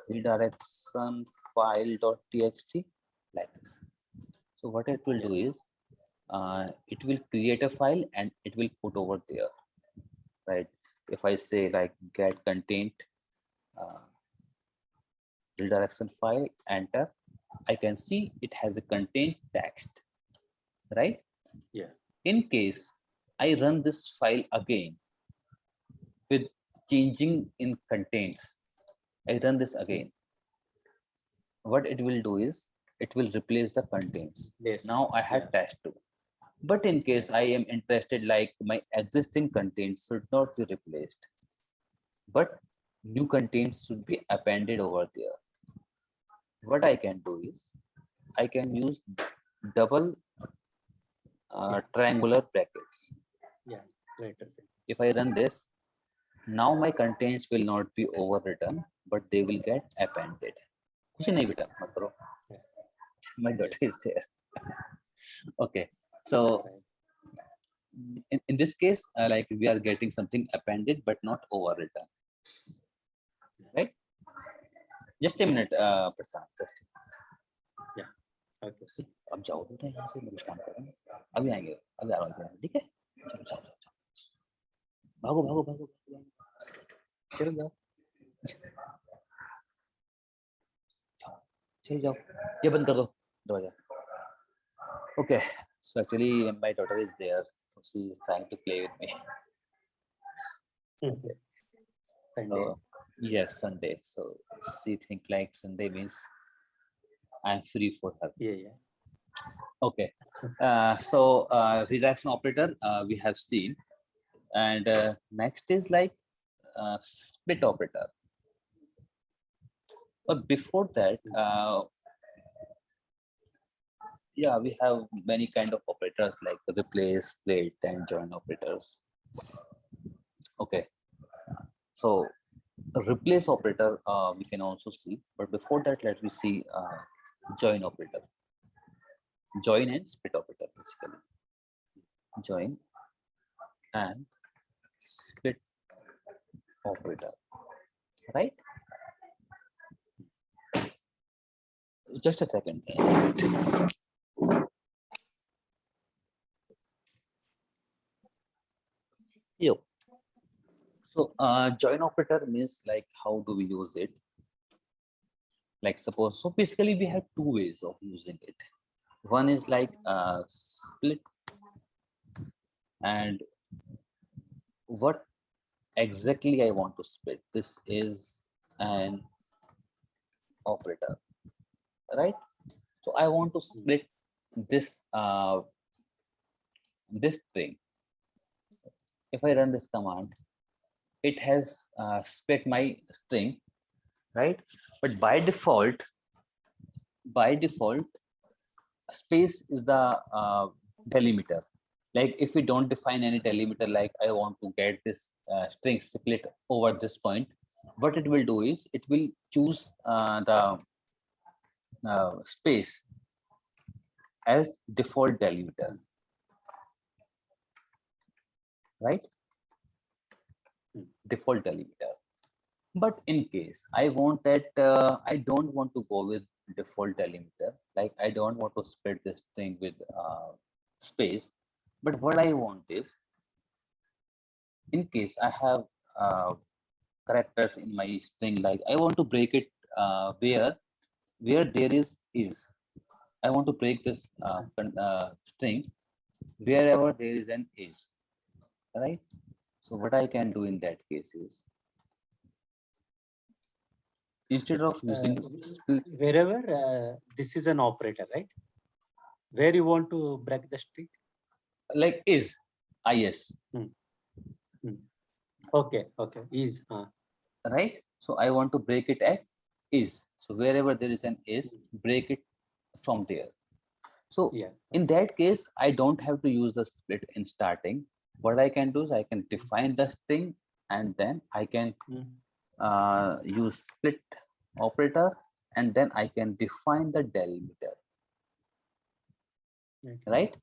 redirection file.txt like this. So what it will do is it will create a file and it will put over there, right? If I say like get content redirection file, enter, I can see it has a content text, right? Yeah. In case I run this file again with changing in contents, I run this again, what it will do is it will replace the contents. Yes. Now I had test 2. But in case I am interested, like my existing contents should not be replaced, but new contents should be appended over there. What I can do is I can use double triangular brackets. Yeah, right. Okay. If I run this, now my contents will not be overwritten, but they will get appended. कुछ नहीं बेटा, मत करो. My daughter is there. Okay, so in this case, like we are getting something appended but not overwritten, right? Just a minute, Prasad. Yeah. Okay. अब जाओ बेटा यहाँ से, मैं कुछ काम कर रहा हूँ. अभी आएंगे, अभी आ रहा हूँ, ठीक है? चलो जाओ जाओ जाओ. भागो भागो भागो. चलो जाओ. चलो जाओ. ये बंद कर दो दरवाजा. Okay, so actually my daughter is there, so she is trying to play with me. Okay. So, yes, Sunday. So she think like Sunday means I'm free for her. Yeah. Okay. So redirection operator we have seen, and next is like split operator. But before that, yeah, we have many kind of operators like replace, split, and join operators. Okay, so replace operator we can also see, but before that, let me see join operator. Join and split operator, basically. Join and split operator, right? Just a second. Yo. So join operator means like how do we use it? Like suppose, so basically we have two ways of using it. One is like split, and what exactly I want to split. This is an operator, right? So I want to split this this string. If I run this command, it has split my string, right? But by default, space is the delimiter. Like if we don't define any delimiter, like I want to get this string split over this point, what it will do is it will choose the space as default delimiter, right? Default delimiter. But in case I want that, I don't want to go with default delimiter, like I don't want to split this thing with space, but what I want is, in case I have characters in my string, like I want to break it where there is. I want to break this string wherever there is an is, right? So what I can do in that case is, instead of using split, Wherever this is an operator, right? Where you want to break the string? like is, is. Okay, is. Right? So I want to break it at is. So wherever there is an is, break it from there. So Yeah. in that case, I don't have to use a split in starting. What I can do is I can define the string and then I can use split operator and then I can define the delimiter. Okay. Right?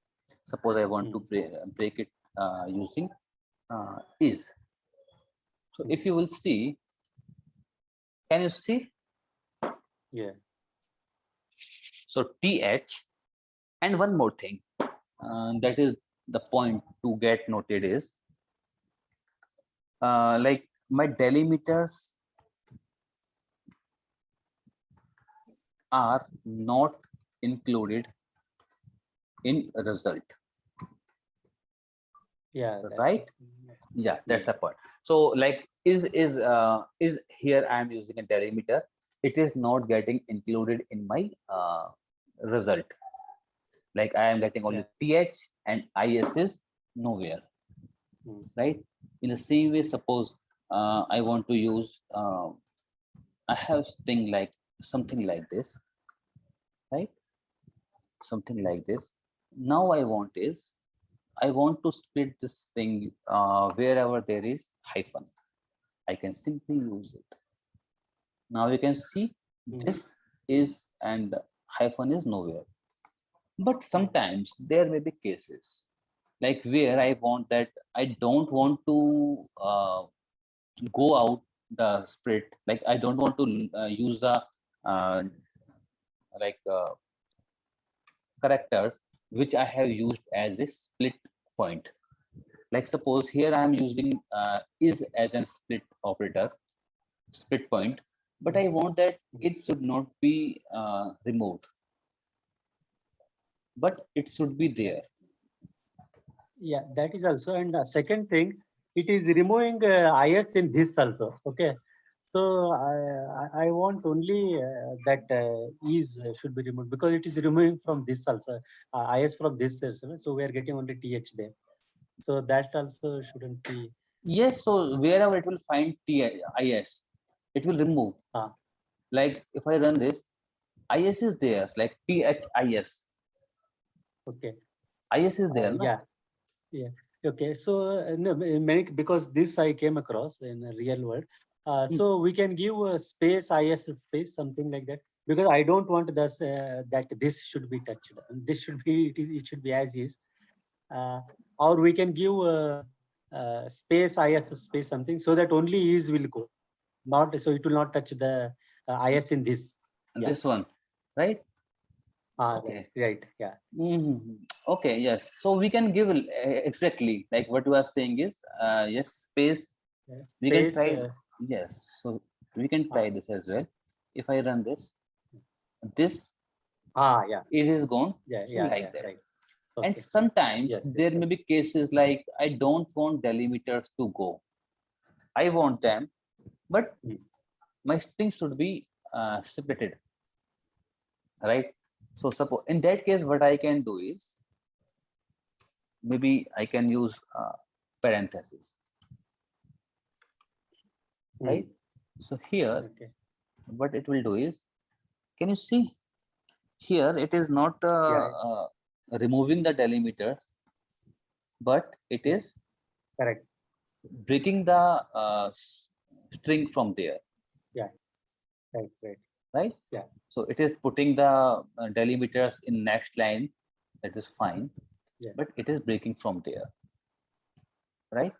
Suppose I want to break it using is. So if you will see, can you see? Yeah. So th, and one more thing, that is the point to get noted is, like my delimiters are not included in result. Yeah. Right? Yeah, that's the part. So like is here I am using a delimiter. It is not getting included in my result. Like I am getting only th and is is nowhere. Right? In the same way, suppose I want to use I have thing like something like this, right? Something like this. Now I want to split this thing wherever there is hyphen. I can simply use it. Now you can see this is and hyphen is nowhere. But sometimes there may be cases like where I want that I don't want to go out the split. Like I don't want to use the uh, like characters which I have used as a split point. Like suppose here I am using is as a split operator, split point, but I want that it should not be removed, but it should be there. Yeah, that is also. And second thing, it is removing is in this also. Okay. So I want only that is should be removed because it is removing from this also. Is from this also. So we are getting only th there. So that also shouldn't be. Yes, so wherever it will find is, it will remove. Like if I run this, is is there, like this. Okay. Is is there, yeah. Yeah. Okay. So no, many because this I came across in a real world. So we can give a space is space something like that because I don't want this that this should be touched. This should be it should be as is, or we can give space is space something so that only is will go, not so it will not touch the is in this. This one, right? Okay. Right. Yeah. Okay. Yes. So we can give exactly like what you are saying is yes, space. We can try. Yes. So we can try this as well. If I run this, yeah, is gone. Yeah. Like that. Right. And sometimes there may be cases like I don't want delimiters to go. I want them, but my string should be separated, right? So suppose in that case, what I can do is maybe I can use parentheses, right? So here, what it will do is, can you see here? It is not removing the delimiters, but it is correct breaking the string from there. Yeah. Right. Yeah. So it is putting the delimiters in next line. That is fine. Yeah. But it is breaking from there. Right.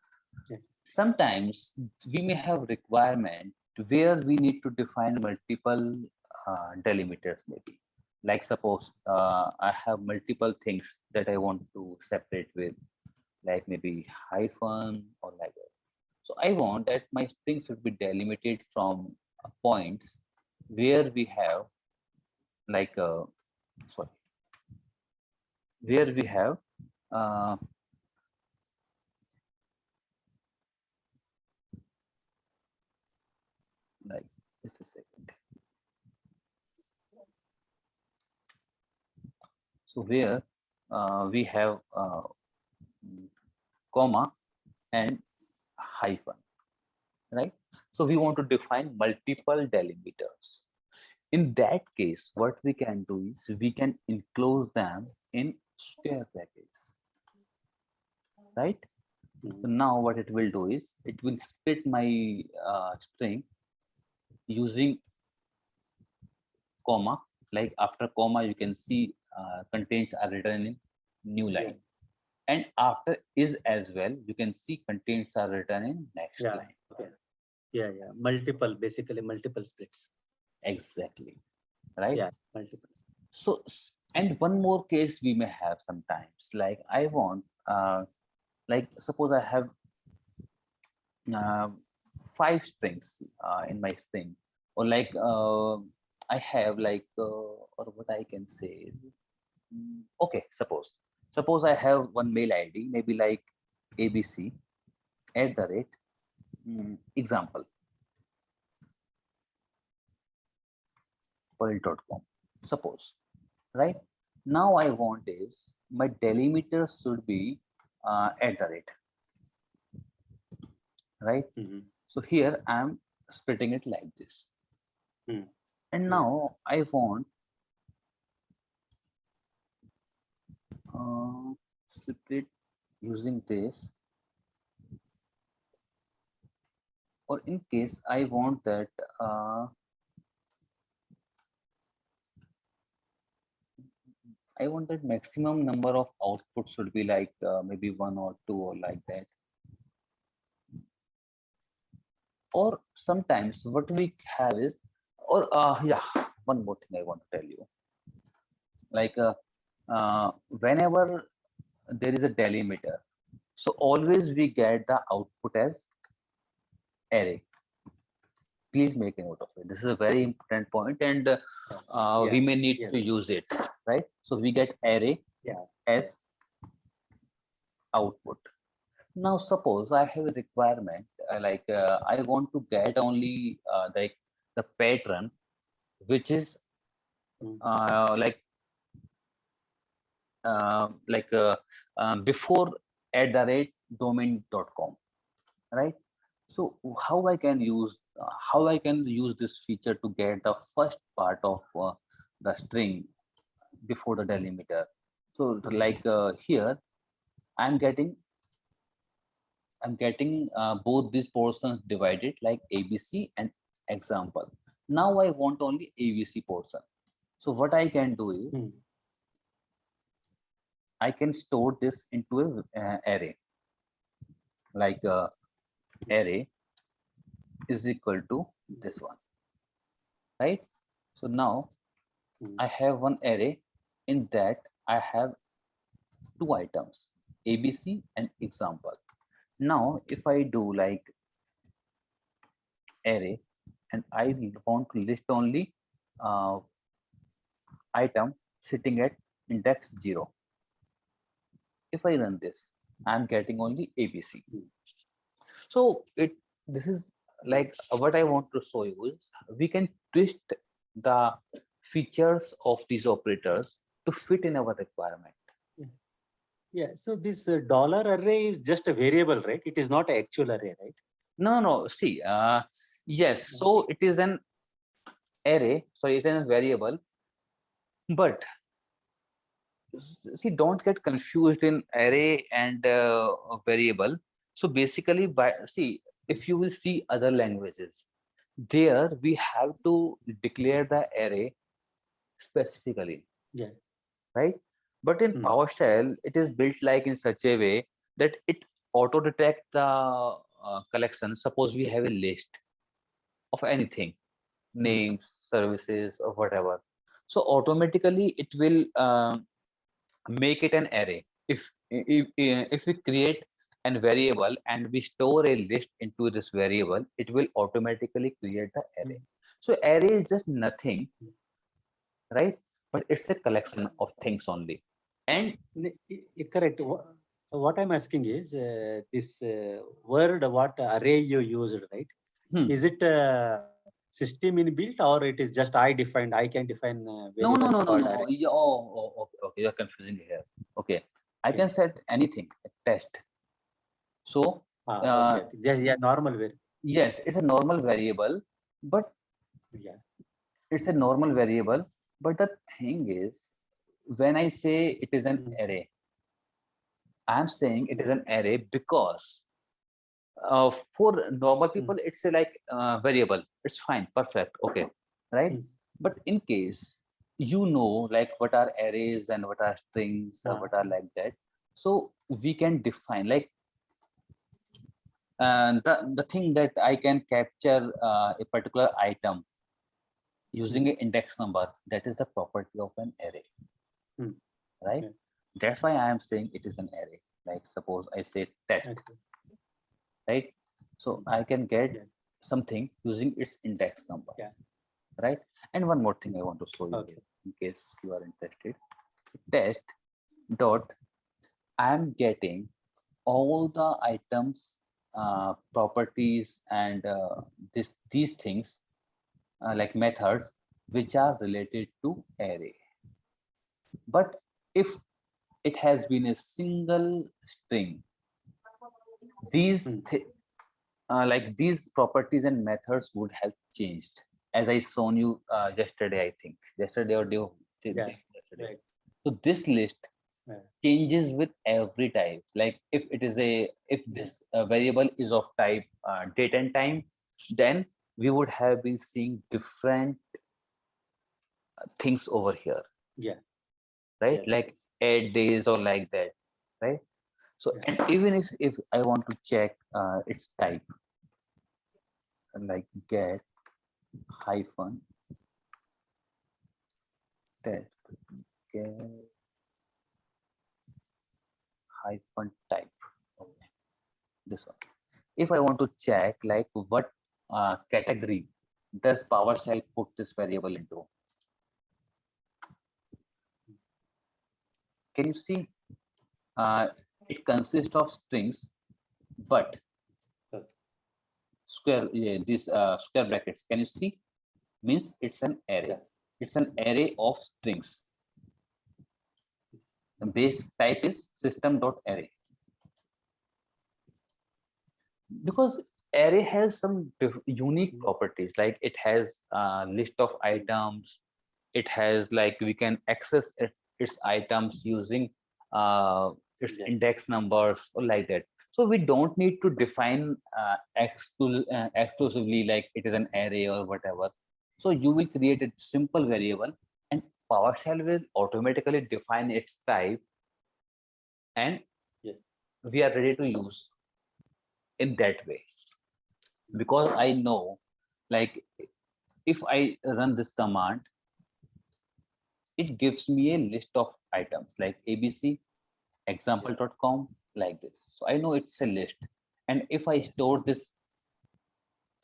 Yeah. Sometimes we may have requirement where we need to define multiple delimiters, maybe. Like suppose I have multiple things that I want to separate with, like maybe hyphen or like that. So I want that my string should be delimited from points where we have like where we have like just a second. So here we have comma and hyphen, right? So we want to define multiple delimiters. In that case, what we can do is we can enclose them in square brackets, right? So now what it will do is it will split my string using comma. Like after comma, you can see contains are written in new line. And after is as well, you can see contains are written in next line. Yeah. Multiple, basically multiple splits. Exactly. Right? Yeah, multiple. So, and one more case we may have sometimes, like I want, like suppose I have 5 strings in my string, or like I have like, or what I can say, okay, suppose I have one mail ID, maybe like ABC @ example pearl.com, suppose, right? Now I want is my delimiter should be @ right? So here I'm splitting it like this. And now I want split it using this, or in case I want that I want that maximum number of outputs should be like maybe 1 or 2 or like that. Or sometimes what we have is, or yeah, one more thing I want to tell you. Like whenever there is a delimiter, so always we get the output as array. Please make a note of it. This is a very important point, and we may need to use it, right? So we get array as output. Now suppose I have a requirement like I want to get only like the pattern which is like before @domain.com, right? So how I can use this feature to get the first part of the string before the delimiter. So like here I'm getting both these portions divided like ABC and example. Now I want only ABC portion. So what I can do is I can store this into a array, like array is equal to this one, right? So now I have one array. In that I have 2 items, ABC and example. Now if I do like array and I want to list only item sitting at index 0. If I run this, I'm getting only ABC. So this is like what I want to show you is we can twist the features of these operators to fit in our requirement. Yeah, so this dollar array is just a variable, right? It is not an actual array, right? No, see, yes, so it is an array, sorry, it is a variable, but see, don't get confused in array and variable. So basically, if you will see other languages, there we have to declare the array specifically, right? But in PowerShell, it is built like in such a way that it auto detect the collection. Suppose we have a list of anything, names, services, or whatever. So automatically it will make it an array. If we create a variable and we store a list into this variable, it will automatically create the array. So array is just nothing, right? But it's a collection of things only. And correct. What I'm asking is this word, what array you used, right? Is it system inbuilt or it is just I defined? I can define variable called array. Yeah, okay. You're confusing here. Okay, I can set anything. Test. So okay. Yeah, normal way. yes, it's a normal variable, but Yeah. it's a normal variable. But the thing is, when I say it is an array, I'm saying it is an array because for normal people, it's a like variable. It's fine, perfect, okay, right? But in case you know like what are arrays and what are strings or what are like that, so we can define like the thing that I can capture a particular item using an index number, that is the property of an array, right? That's why I am saying it is an array. Like suppose I say test, right? So I can get something using its index number, right? And one more thing I want to show you here, in case you are interested. Test dot, I am getting all the items, properties, and these things like methods which are related to array. But if it has been a single string, these like these properties and methods would have changed, as I shown you yesterday, I think yesterday or day yesterday. So this list changes with every type. Like if it is if this variable is of type date and time, then we would have been seeing different things over here. Right, like 8 days or like that, right? So and even if I want to check its type, like get hyphen test, get hyphen type, okay, this one. If I want to check like what category does PowerShell put this variable into, can you see it consists of strings, but square, these square brackets, can you see, means it's an array. It's an array of strings. The base type is system.array. Because array has some unique properties, like it has a list of items, it has like we can access its items using its index numbers or like that. So we don't need to define exclusively like it is an array or whatever. So you will create a simple variable and PowerShell will automatically define its type, and we are ready to use in that way. Because I know, like if I run this command, it gives me a list of items like abc example.com, like this. So I know it's a list, and if I store this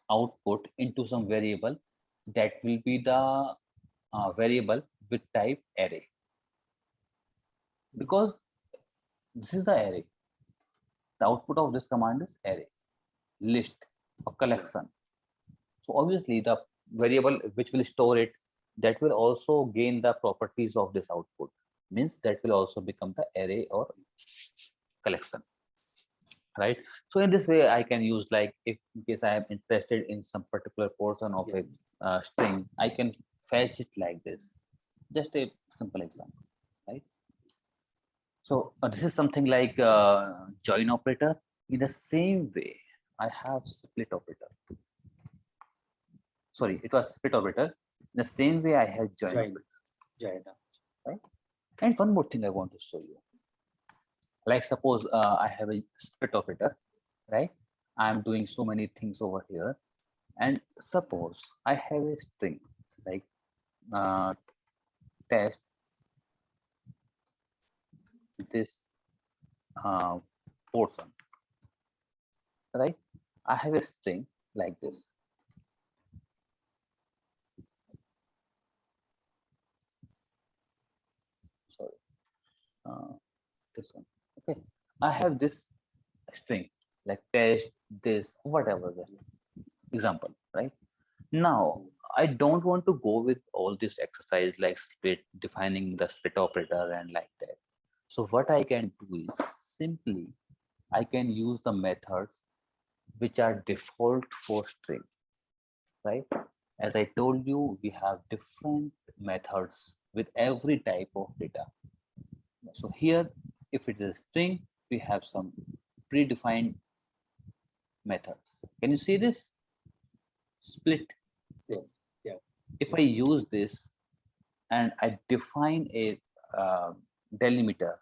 output into some variable, that will be the variable with type array, because this is the array. The output of this command is array, list, or collection. So obviously the variable which will store it, that will also gain the properties of this output, means that will also become the array or collection, right? So in this way I can use, like if in case I am interested in some particular portion of a string, I can fetch it like this. Just a simple example, right? So this is something like join operator. In the same way I have split operator. Sorry, it was split operator. In the same way I have join operator, right? And one more thing I want to show you. Like suppose I have a split operator, right? I'm doing so many things over here, and suppose I have a string like test this portion, right? I have a string like this. Sorry. this one. Okay, I have this string like test, this, whatever the example, right? Now I don't want to go with all this exercise like split, defining the split operator and like that. So what I can do is simply I can use the methods which are default for string, right? As I told you, we have different methods with every type of data. So here, if it is a string, we have some predefined methods. Can you see this? Split. Yeah. If I use this and I define a delimiter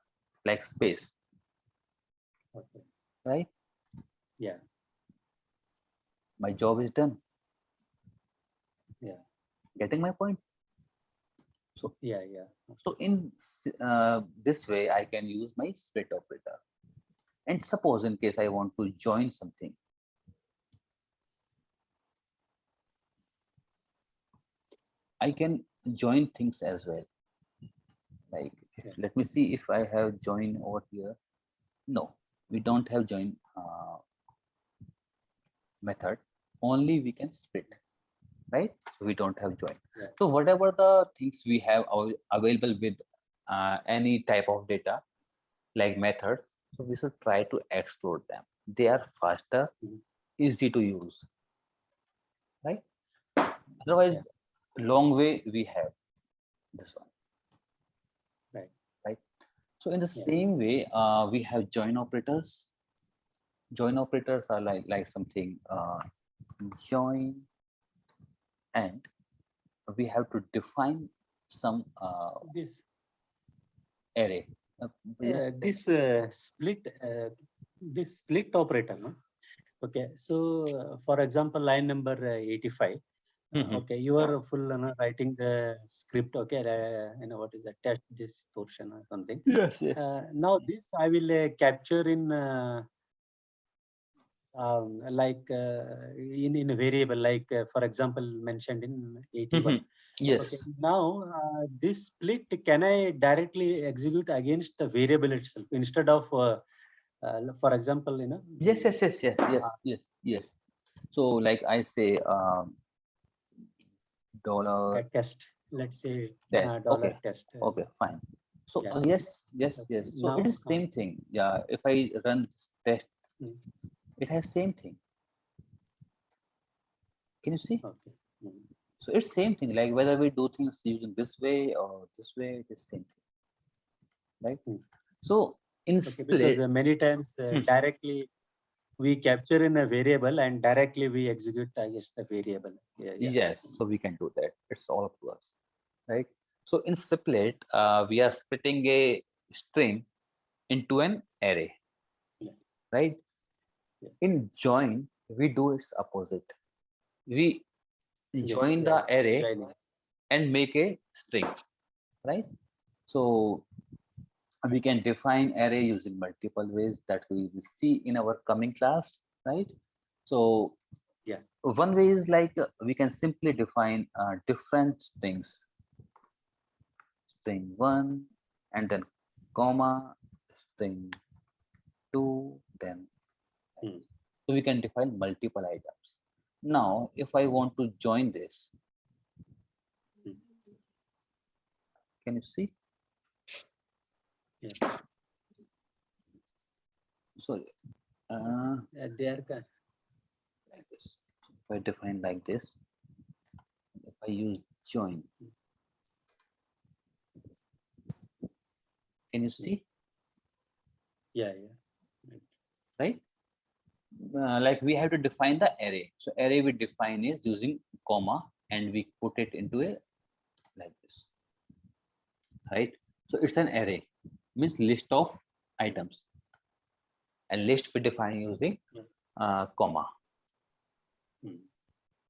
like space, Okay. right? Yeah. My job is done. Yeah. Getting my point? So Yeah. So in this way, I can use my split operator. And suppose in case I want to join something, I can join things as well. Like, let me see if I have join over here. No, we don't have join method. Only we can split, right? So we don't have join. Yeah. So whatever the things we have available with any type of data, like methods, so we should try to explore them. They are faster, easy to use, right? Otherwise, long way we have this one. Right. So in the same way, we have join operators. Join operators are like something join, and we have to define some This array. this split operator, no? Okay, so for example, line number 85. Okay, you are full writing the script. Okay, what is that? Test this portion or something. Yes. Now this I will capture in like in a variable, like for example mentioned in 81. Yes. Okay, now this split can I directly execute against the variable itself instead of for example, Yes. So like I say dollar test, let's say test. dollar test. Okay, fine. So Yeah. yes. Okay. So Now, it is same thing. Yeah, if I run this test, it has same thing. Can you see? Okay. So it's same thing. Like whether we do things using this way or this way, it is same thing, right? So in split, because many times directly we capture in a variable and directly we execute against the variable. Yes, so we can do that. It's all up to us, right? So in split, we are splitting a string into an array, right? In join, we do its opposite. We join the array and make a string, right? So we can define array using multiple ways that we will see in our coming class, right? So one way is like we can simply define different strings, string 1 and then comma, string 2, then so we can define multiple items. Now if I want to join this, can you see? Sorry, they are like this. If I define like this, if I use join, can you see? Right? Like we have to define the array. So array we define is using comma and we put it into a like this, right? So it's an array, means list of items, and list we define using comma,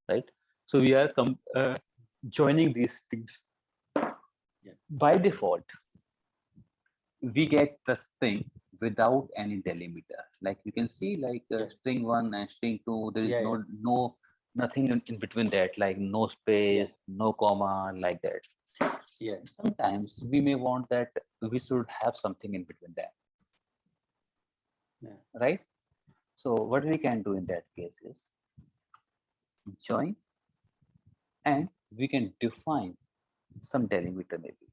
right? So we are joining these things. By default, we get the string without any delimiter. Like you can see, like string 1 and string 2, there is nothing in between that, like no space, no comma, like that. Yes. Sometimes we may want that we should have something in between them. Yeah. Right? So what we can do in that case is join, and we can define some delimiter maybe.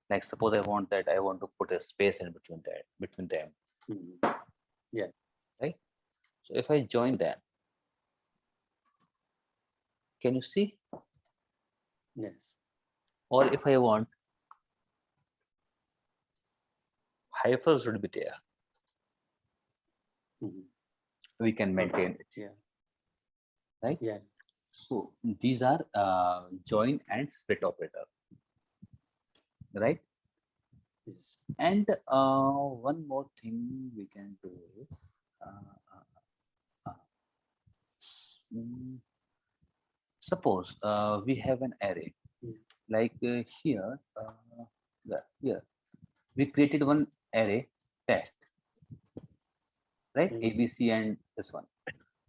Like suppose I want to put a space in between them. Mhm. Yeah. Right? So if I join them, can you see? Yes. Or if I want hyphen should be there, Mhm. we can maintain it. Yeah. Right? Yes. So these are join and split operator. Right? Yes. And one more thing we can do is suppose we have an array. Mm. Like here, here we created one array test, right? Mm. ABC and this one.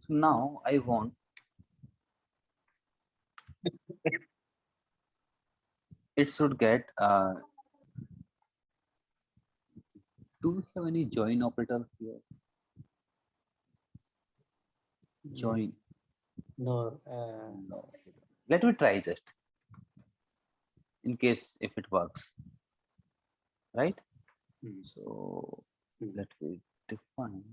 So now I want it should get. Do we have any join operator here? Join. No. No. Let me try just in case if it works, right? Mm. So Mm. let me define.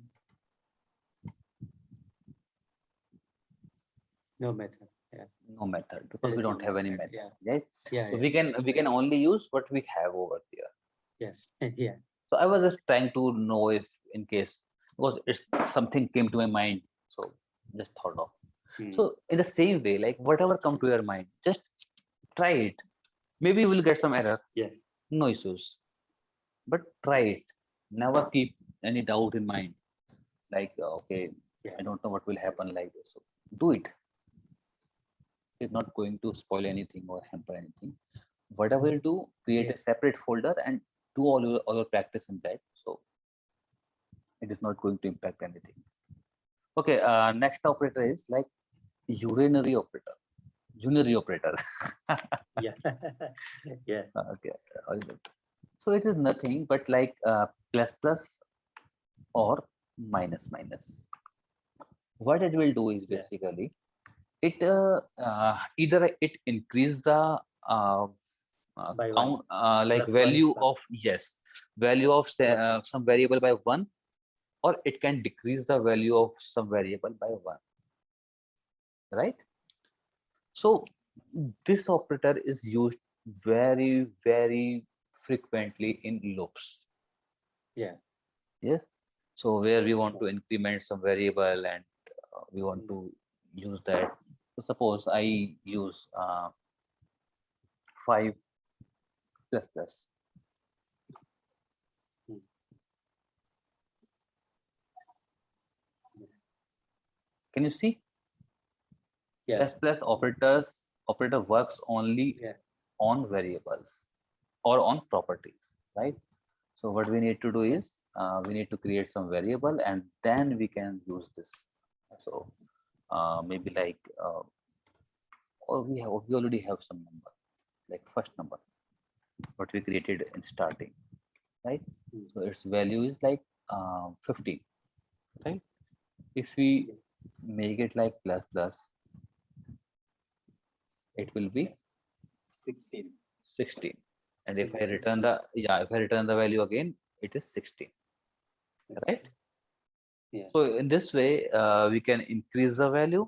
No method. Yeah. No method There because is we no don't have any method. method. Yeah. Right? Yeah. So Yeah. we can only use what we have over here. Yes. Yeah. So I was just trying to know if in case because it's something came to my mind. So just thought of. Mm. So in the same way, like whatever come to your mind, just try it. Maybe you will get some error. Yeah. No issues. But try it. Never keep any doubt in mind. Like okay, Yeah. I don't know what will happen like this. So do it. It's not going to spoil anything or hamper anything. Whatever you do, create Yeah. a separate folder and do all your practice in that. So it is not going to impact anything. Okay, next operator is like urinary operator. Unary operator. Yeah. Yeah. Okay. So it is nothing but like plus plus or minus minus. What it will do is Yeah. basically it either it increase the By one. count like Plus one value plus. of value of say, Plus one. some variable by one, or it can decrease the value of some variable by one, right? So this operator is used very frequently in loops. Yeah. Yeah. So where we want to increment some variable and we want Mm. to use that. So suppose I use 5 plus plus. Mm. Can you see? Yeah. Plus plus operator works only Yeah. on variables or on properties, right? So what we need to do is we need to create some variable and then we can use this. So maybe like or we already have some number like first number what we created in starting, right? Mm. So its value is like 15, right? If we make it like plus plus, it will be 16. 16. And if I 16. return if I return the value again, it is 16, right? Yeah. So in this way, we can increase the value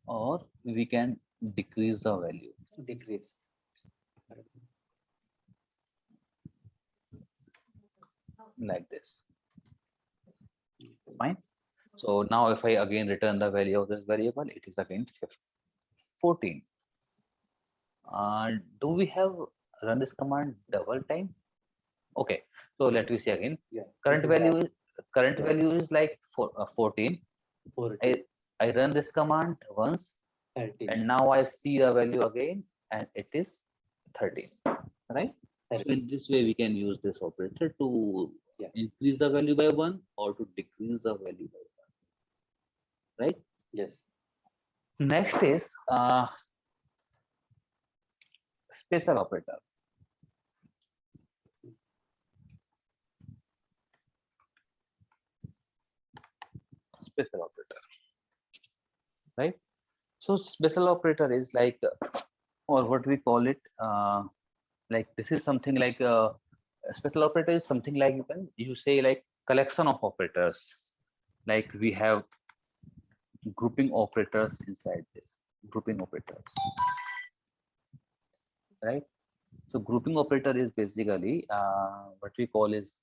or we can decrease the value Decrease. like this. Fine. So now if I again return the value of this variable, it is again 14. Do we have run this command double time? Okay. So let me see again. Yeah. Current value is like 14. 14. I run this command once 13. and now I see the value again and it is 13, right? So 13. in this way we can use this operator to Yeah. increase the value by 1 or to decrease the value by 1, right? Yes. Next is special operator. special operator, right? So special operator is like, or what we call it, like this is something like a special operator is something like you say like collection of operators. Like we have grouping operators inside this grouping operators, right? So grouping operator is basically what we call is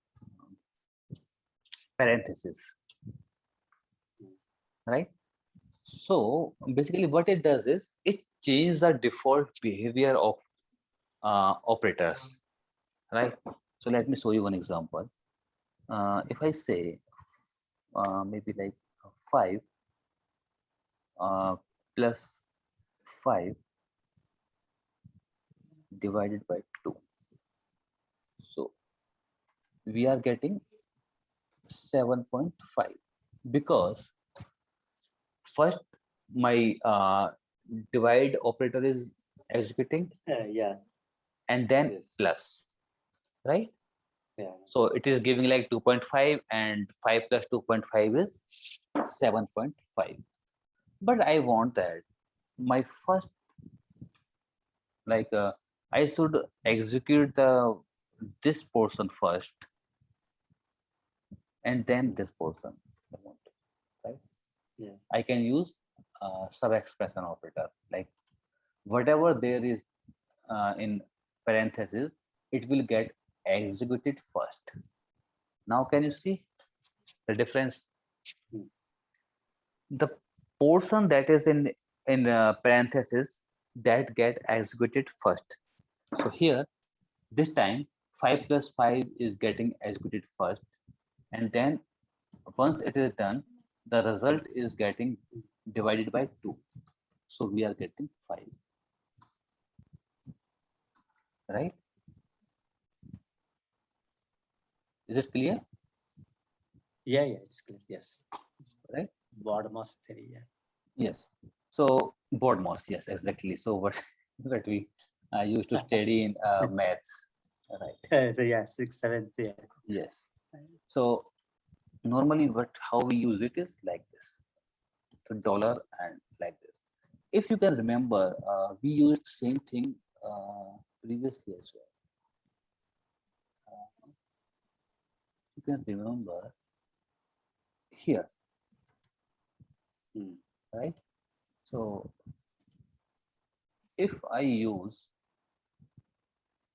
parenthesis, right? So basically what it does is it changes the default behavior of operators, right? So let me show you one example. If I say maybe like 5 plus 5 divided by 2. So we are getting 7.5 because first my divide operator is executing Yeah. and then Yes. plus, right? Yeah. So it is giving like 2.5 and 5 plus 2.5 is 7.5. But I want that my first, like I should execute this portion first and then this portion. I want to, right? Yeah. I can use Subexpression operator, like whatever there is in parentheses, it will get executed first. Now can you see the difference? The portion that is in parentheses that get executed first. So here this time 5 plus 5 is getting executed first, and then once it is done, the result is getting divided by 2. So we are getting 5, right? Is it clear? Yeah, it's clear. Yes. Right? BODMAS theory. Yeah. Yes. So BODMAS, yes, exactly. So what we used to study in maths, right? So yeah, 6th, 7th. Yeah. Yes. So normally how we use it is like this. So dollar and like this. If you can remember, we used same thing previously as well. You can remember here, right? So if I use,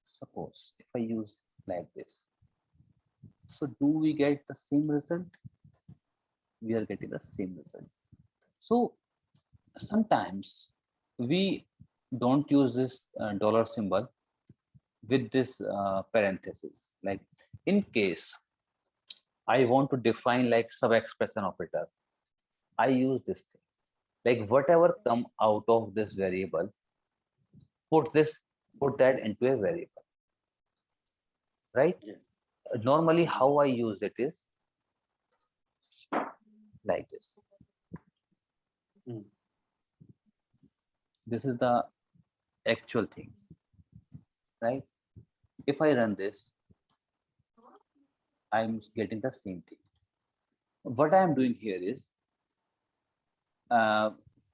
suppose if I use like this, so do we get the same result? We are getting the same result. So sometimes we don't use this dollar symbol with this parenthesis. Like in case I want to define like subexpression operator, I use this thing. Like whatever come out of this variable, put that into a variable, right? Yeah. Normally how I use it is like this. This is the actual thing, right? If I run this, I'm getting the same thing. What I am doing here is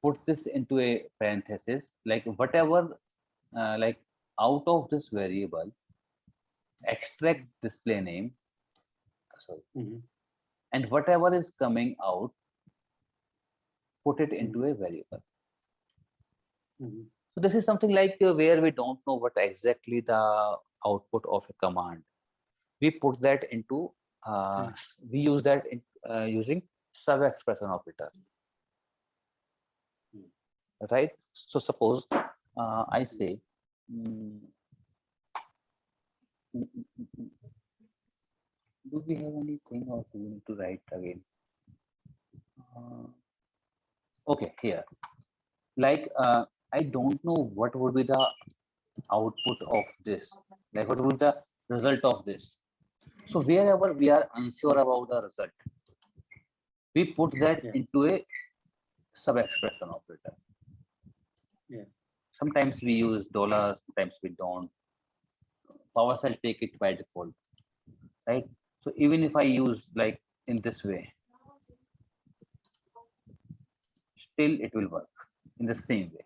put this into a parenthesis, like whatever like out of this variable, extract display name, sorry, and whatever is coming out, put it into a variable. So this is something like where we don't know what exactly the output of a command. We put that into, we use that in, using subexpression operator, right? So suppose I say, do we have anything or do we need to write again? Okay, here, like I don't know what would be the output of this, like what would be the result of this. So wherever we are unsure about the result, we put that into a subexpression operator. Sometimes we use dollar, sometimes we don't. PowerShell take it by default, right? So even if I use like in this way, still it will work in the same way.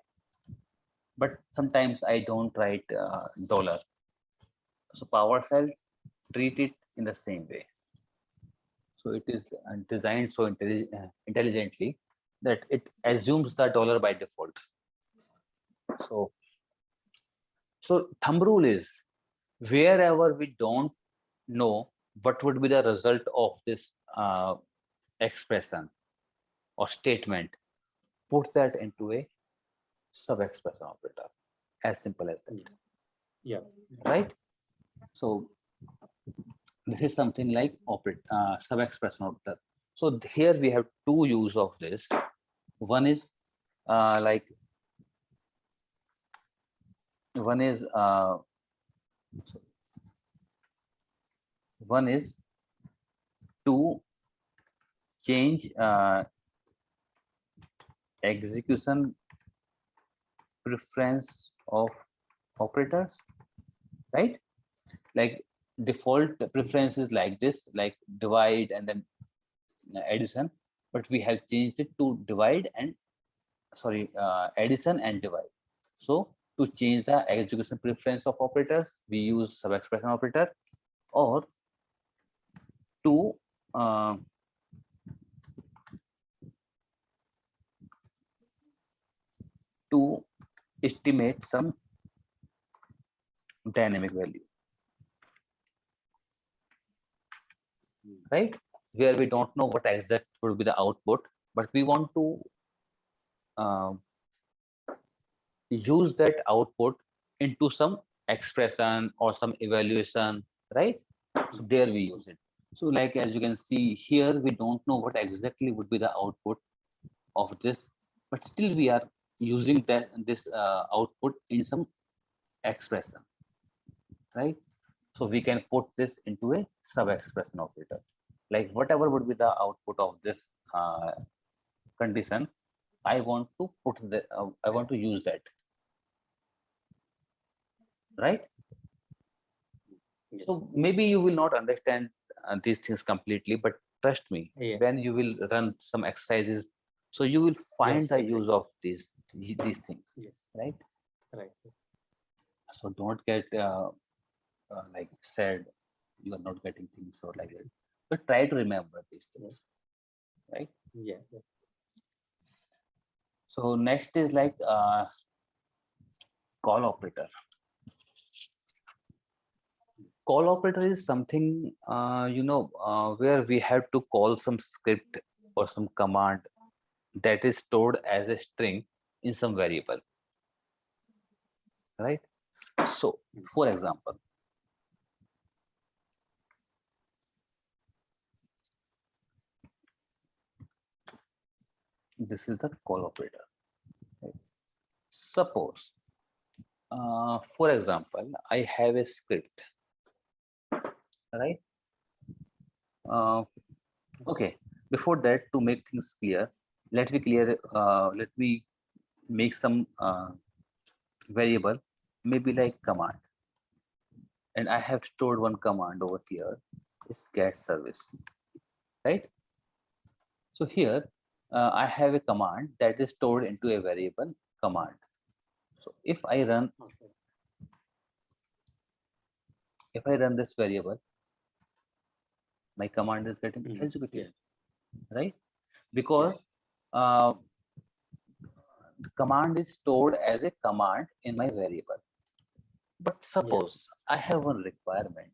But sometimes I don't write dollar. So PowerShell treat it in the same way. So it is designed so intelligently that it assumes the dollar by default. So thumb rule is wherever we don't know what would be the result of this expression or statement, put that into a subexpression operator. As simple as that. Yeah. Right? So this is something like subexpression operator. So here we have two use of this. One is one is to change execution preference of operators, right? Like default preference is like this, like divide and then addition, but we have changed it to addition and divide. So to change the execution preference of operators, we use subexpression operator, or to estimate some dynamic value, right? Where we don't know what exact would be the output, but we want to use that output into some expression or some evaluation, right? So there we use it. So like as you can see here, we don't know what exactly would be the output of this, but still we are using this output in some expression, right? So we can put this into a sub-expression operator. Like whatever would be the output of this condition, I want to use that, right? So maybe you will not understand these things completely, but trust me, when you will run some exercises, so you will find the use of these things, right? Right. So don't get like said you are not getting things or like that, but try to remember these things, right? Yeah. So next is like call operator. Call operator is something where we have to call some script or some command that is stored as a string in some variable, right? So for example, this is the call operator, right? Suppose for example, I have a script, right? Okay, before that, to make things clear, let me make some variable, maybe like command, and I have stored one command over here, is get service, right? So here I have a command that is stored into a variable command. So if I run this variable, my command is getting executed, right? Because the command is stored as a command in my variable. But suppose I have one requirement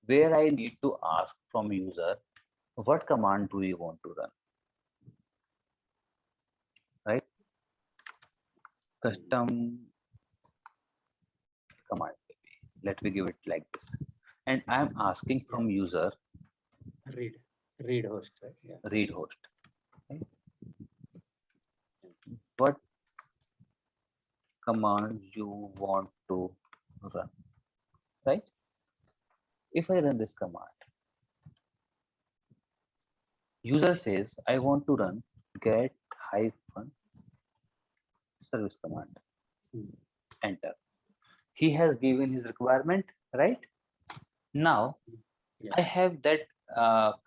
where I need to ask from user, what command do you want to run, right? Custom command, let me give it like this, and I'm asking from user read host, right? Yeah. Read host, right? What command you want to run, right? If I run this command, user says I want to run get hyphen service command. Enter. He has given his requirement, right? Now I have that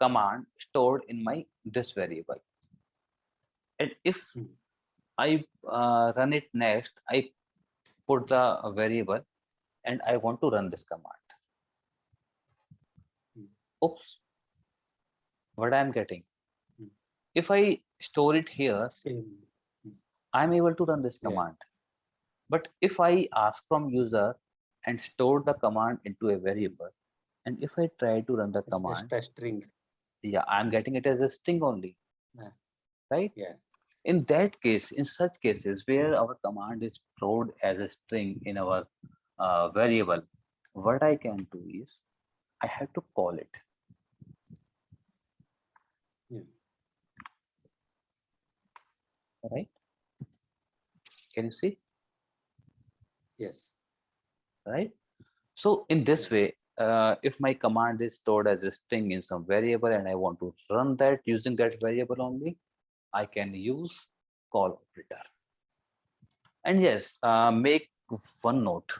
command stored in my this variable, and if I run it next. I put the variable and I want to run this command. Oops, what I'm getting. If I store it here, Same. I'm able to run this Yeah. command. But if I ask from user and store the command into a variable, and if I try to run the It's command, just a string. yeah, I'm getting it as a string only, Yeah. right? Yeah. In that case, in such cases where our command is stored as a string in our variable, what I can do is I have to call it. Yeah. Right? Can you see? Yes. Right? So in this Yes. way, if my command is stored as a string in some variable and I want to run that using that variable only, I can use call operator. And yes, make one note.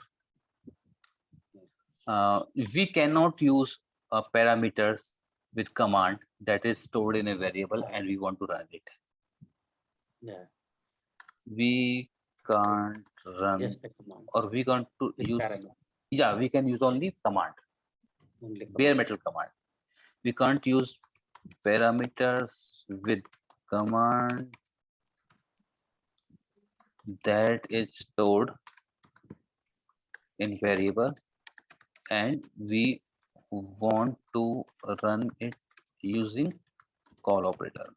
We cannot use parameters with command that is stored in a variable and we want to run it. Yeah. We can't run, Just a command. or we want to With use, parameter. yeah, we can use only command, Only bare command. metal command. We can't use parameters with command that is stored in variable and we want to run it using call operator,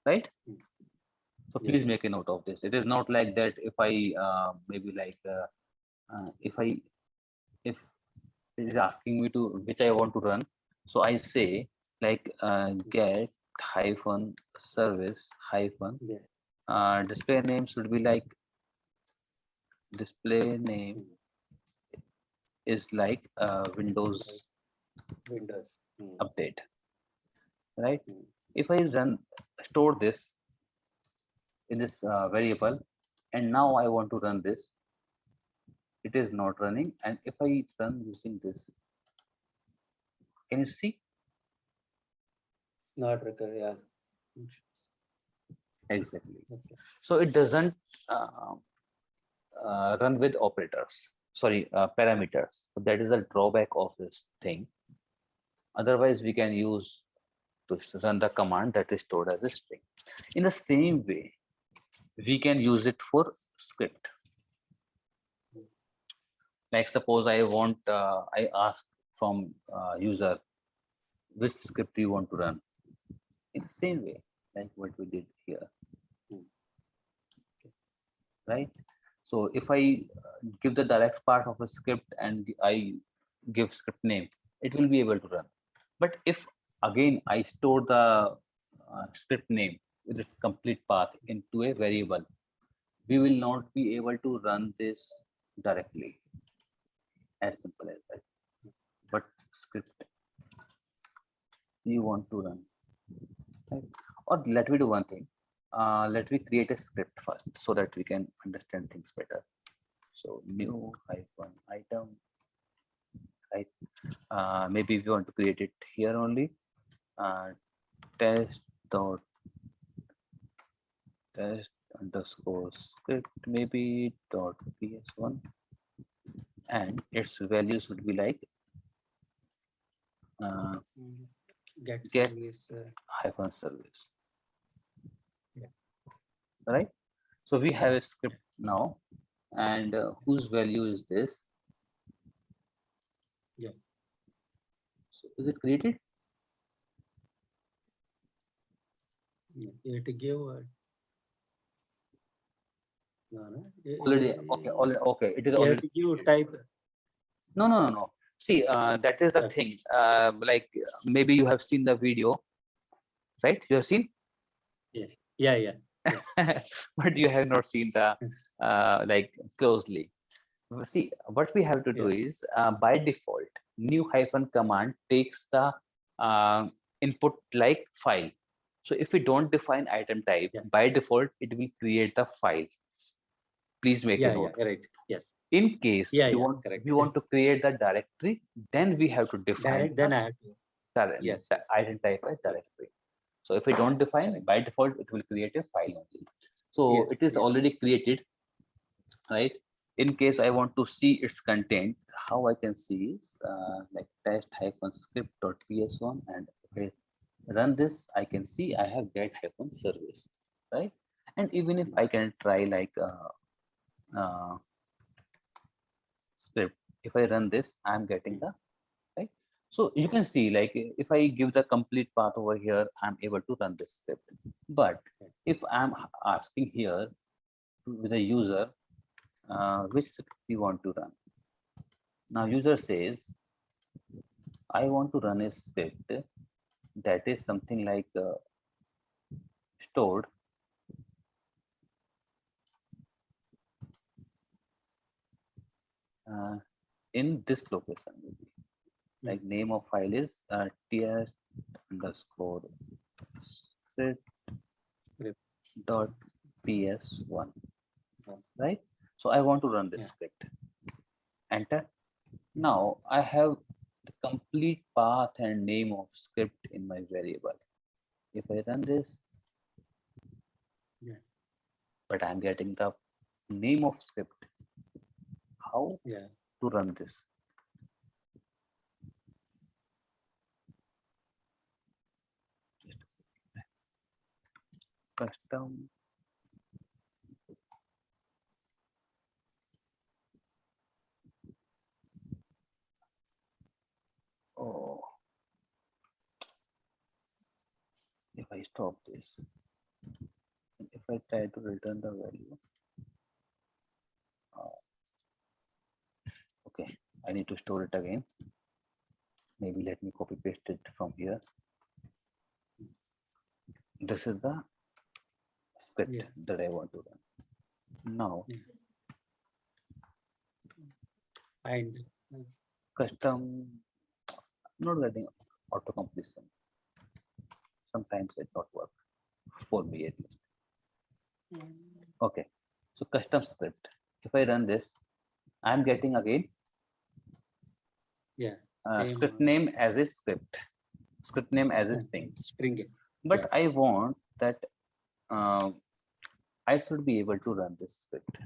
right? So Yeah. please make a note of this. It is not like that. If I maybe like if it is asking me to which I want to run, so I say like get hyphen service hyphen Yeah. display name should be like display name is like Windows Windows. update, right? Mm. If I run store this in this variable and now I want to run this, it is not running. And if I run using this, can you see? Not required. Yeah. Exactly. Okay. So it doesn't run with operators, sorry, parameters. So that is the drawback of this thing. Otherwise, we can use to run the command that is stored as a string. In the same way, we can use it for script. Like suppose I want, I ask from user which script you want to run. In the same way, like what we did here, right? So if I give the direct part of a script and I give script name, it will be able to run. But if again I store the script name with its complete path into a variable, we will not be able to run this directly. As simple as that. But script you want to run, right? Or let me do one thing. Let me create a script first so that we can understand things better. So new hyphen item, right? Maybe we want to create it here only. Test dot test underscore script, maybe dot ps1, and its value should be like Get get service. hyphen service. Yeah. Right? So we have a script now, and whose value is this? Yeah. So is it created? You have to give. Already, okay, already, okay. It is You have already. to give type. No. See, that is the Okay. thing. Like maybe you have seen the video, right? You have seen, Yeah. but you have not seen the like closely. See, what we have to do is by default, new hyphen command takes the input like file. So if we don't define item type, by default, it will create the file. Please make a note. Yeah, right. Yes. In case Yeah, we correct. want to create the directory, then we have to define Direct, then I have to. Yes. the item type as directory. So if we don't define, by default, it will create a file only. So Yes, it is yes. already created, right? In case I want to see its content, how I can see is like test-script.ps1, and if I run this, I can see I have get-service, right? And even if I can try like script, if I run this, I'm getting the right. So you can see, like, if I give the complete path over here, I'm able to run this script. But if I'm asking here with a user, which script you want to run? Now user says, I want to run a script that is something like stored in this location, maybe. Like name of file is ts underscore script dot ps1, right? So I want to run this script. Enter. Now I have the complete path and name of script in my variable. If I run this, but I'm getting the name of script. How to run this? Custom if I stop this, if I try to return the value, okay, I need to store it again. Maybe let me copy paste it from here. This is the script that I want to run. Now, And custom, not getting auto completion. Sometimes it not work for me at least. Okay, so custom script. If I run this, I'm getting again script name as a script, script name as a string. But I want that I should be able to run this script.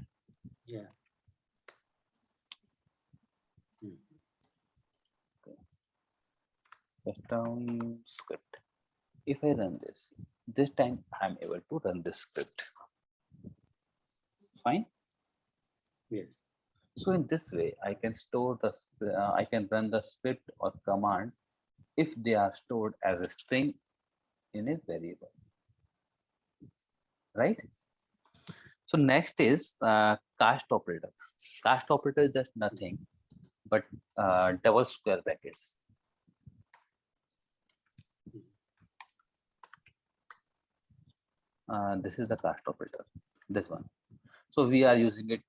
Custom script. If I run this time I'm able to run this script. Fine. Yes. So in this way, I can store the I can run the script or command if they are stored as a string in a variable, right? So next is cast operator. Cast operator is just nothing but double square brackets. This is the cast operator, this one. So we are using it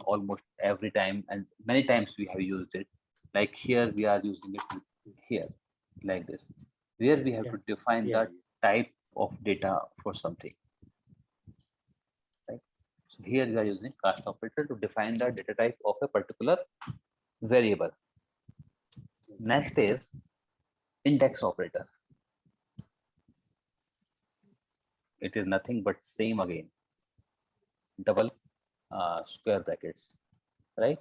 almost every time, and many times we have used it. Like here, we are using it here, like this, where we have to define the type of data for something. Right? So here we are using cast operator to define the data type of a particular variable. Next is index operator. It is nothing but same again, double square brackets, right?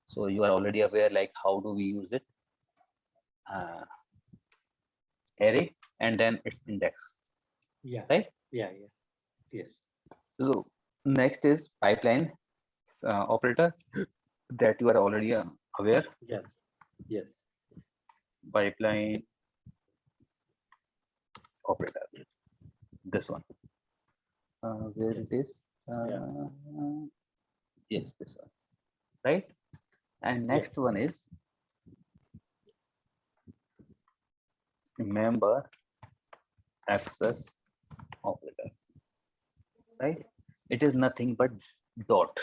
So you are already aware, like how do we use it? Array and then its index. Right? Yes. So next is pipeline operator that you are already aware. Yes. Pipeline operator. This one. Where it is? Yes, this one. Right? And next one is member access operator. Right? It is nothing but dot.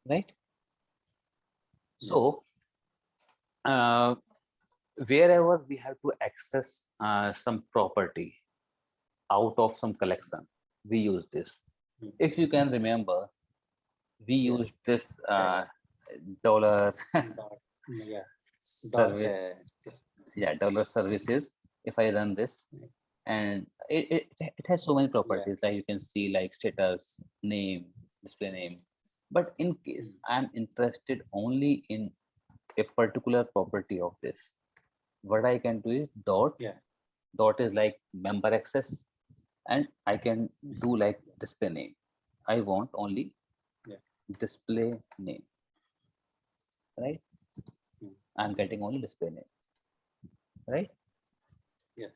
Right? So wherever we have to access some property out of some collection, we use this. If you can remember, we used this dollar service. Dollar services. If I run this and it has so many properties, like you can see like status, name, display name. But in case I'm interested only in a particular property of this, what I can do is dot. Dot is like member access, and I can do like display name. I want only display name, right? I'm getting only display name, right? Yes.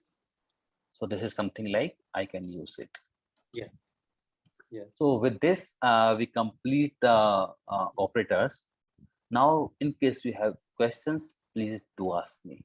So this is something like I can use it. Yeah. Yeah. So with this, we complete the operators. Now, in case you have questions, please do ask me.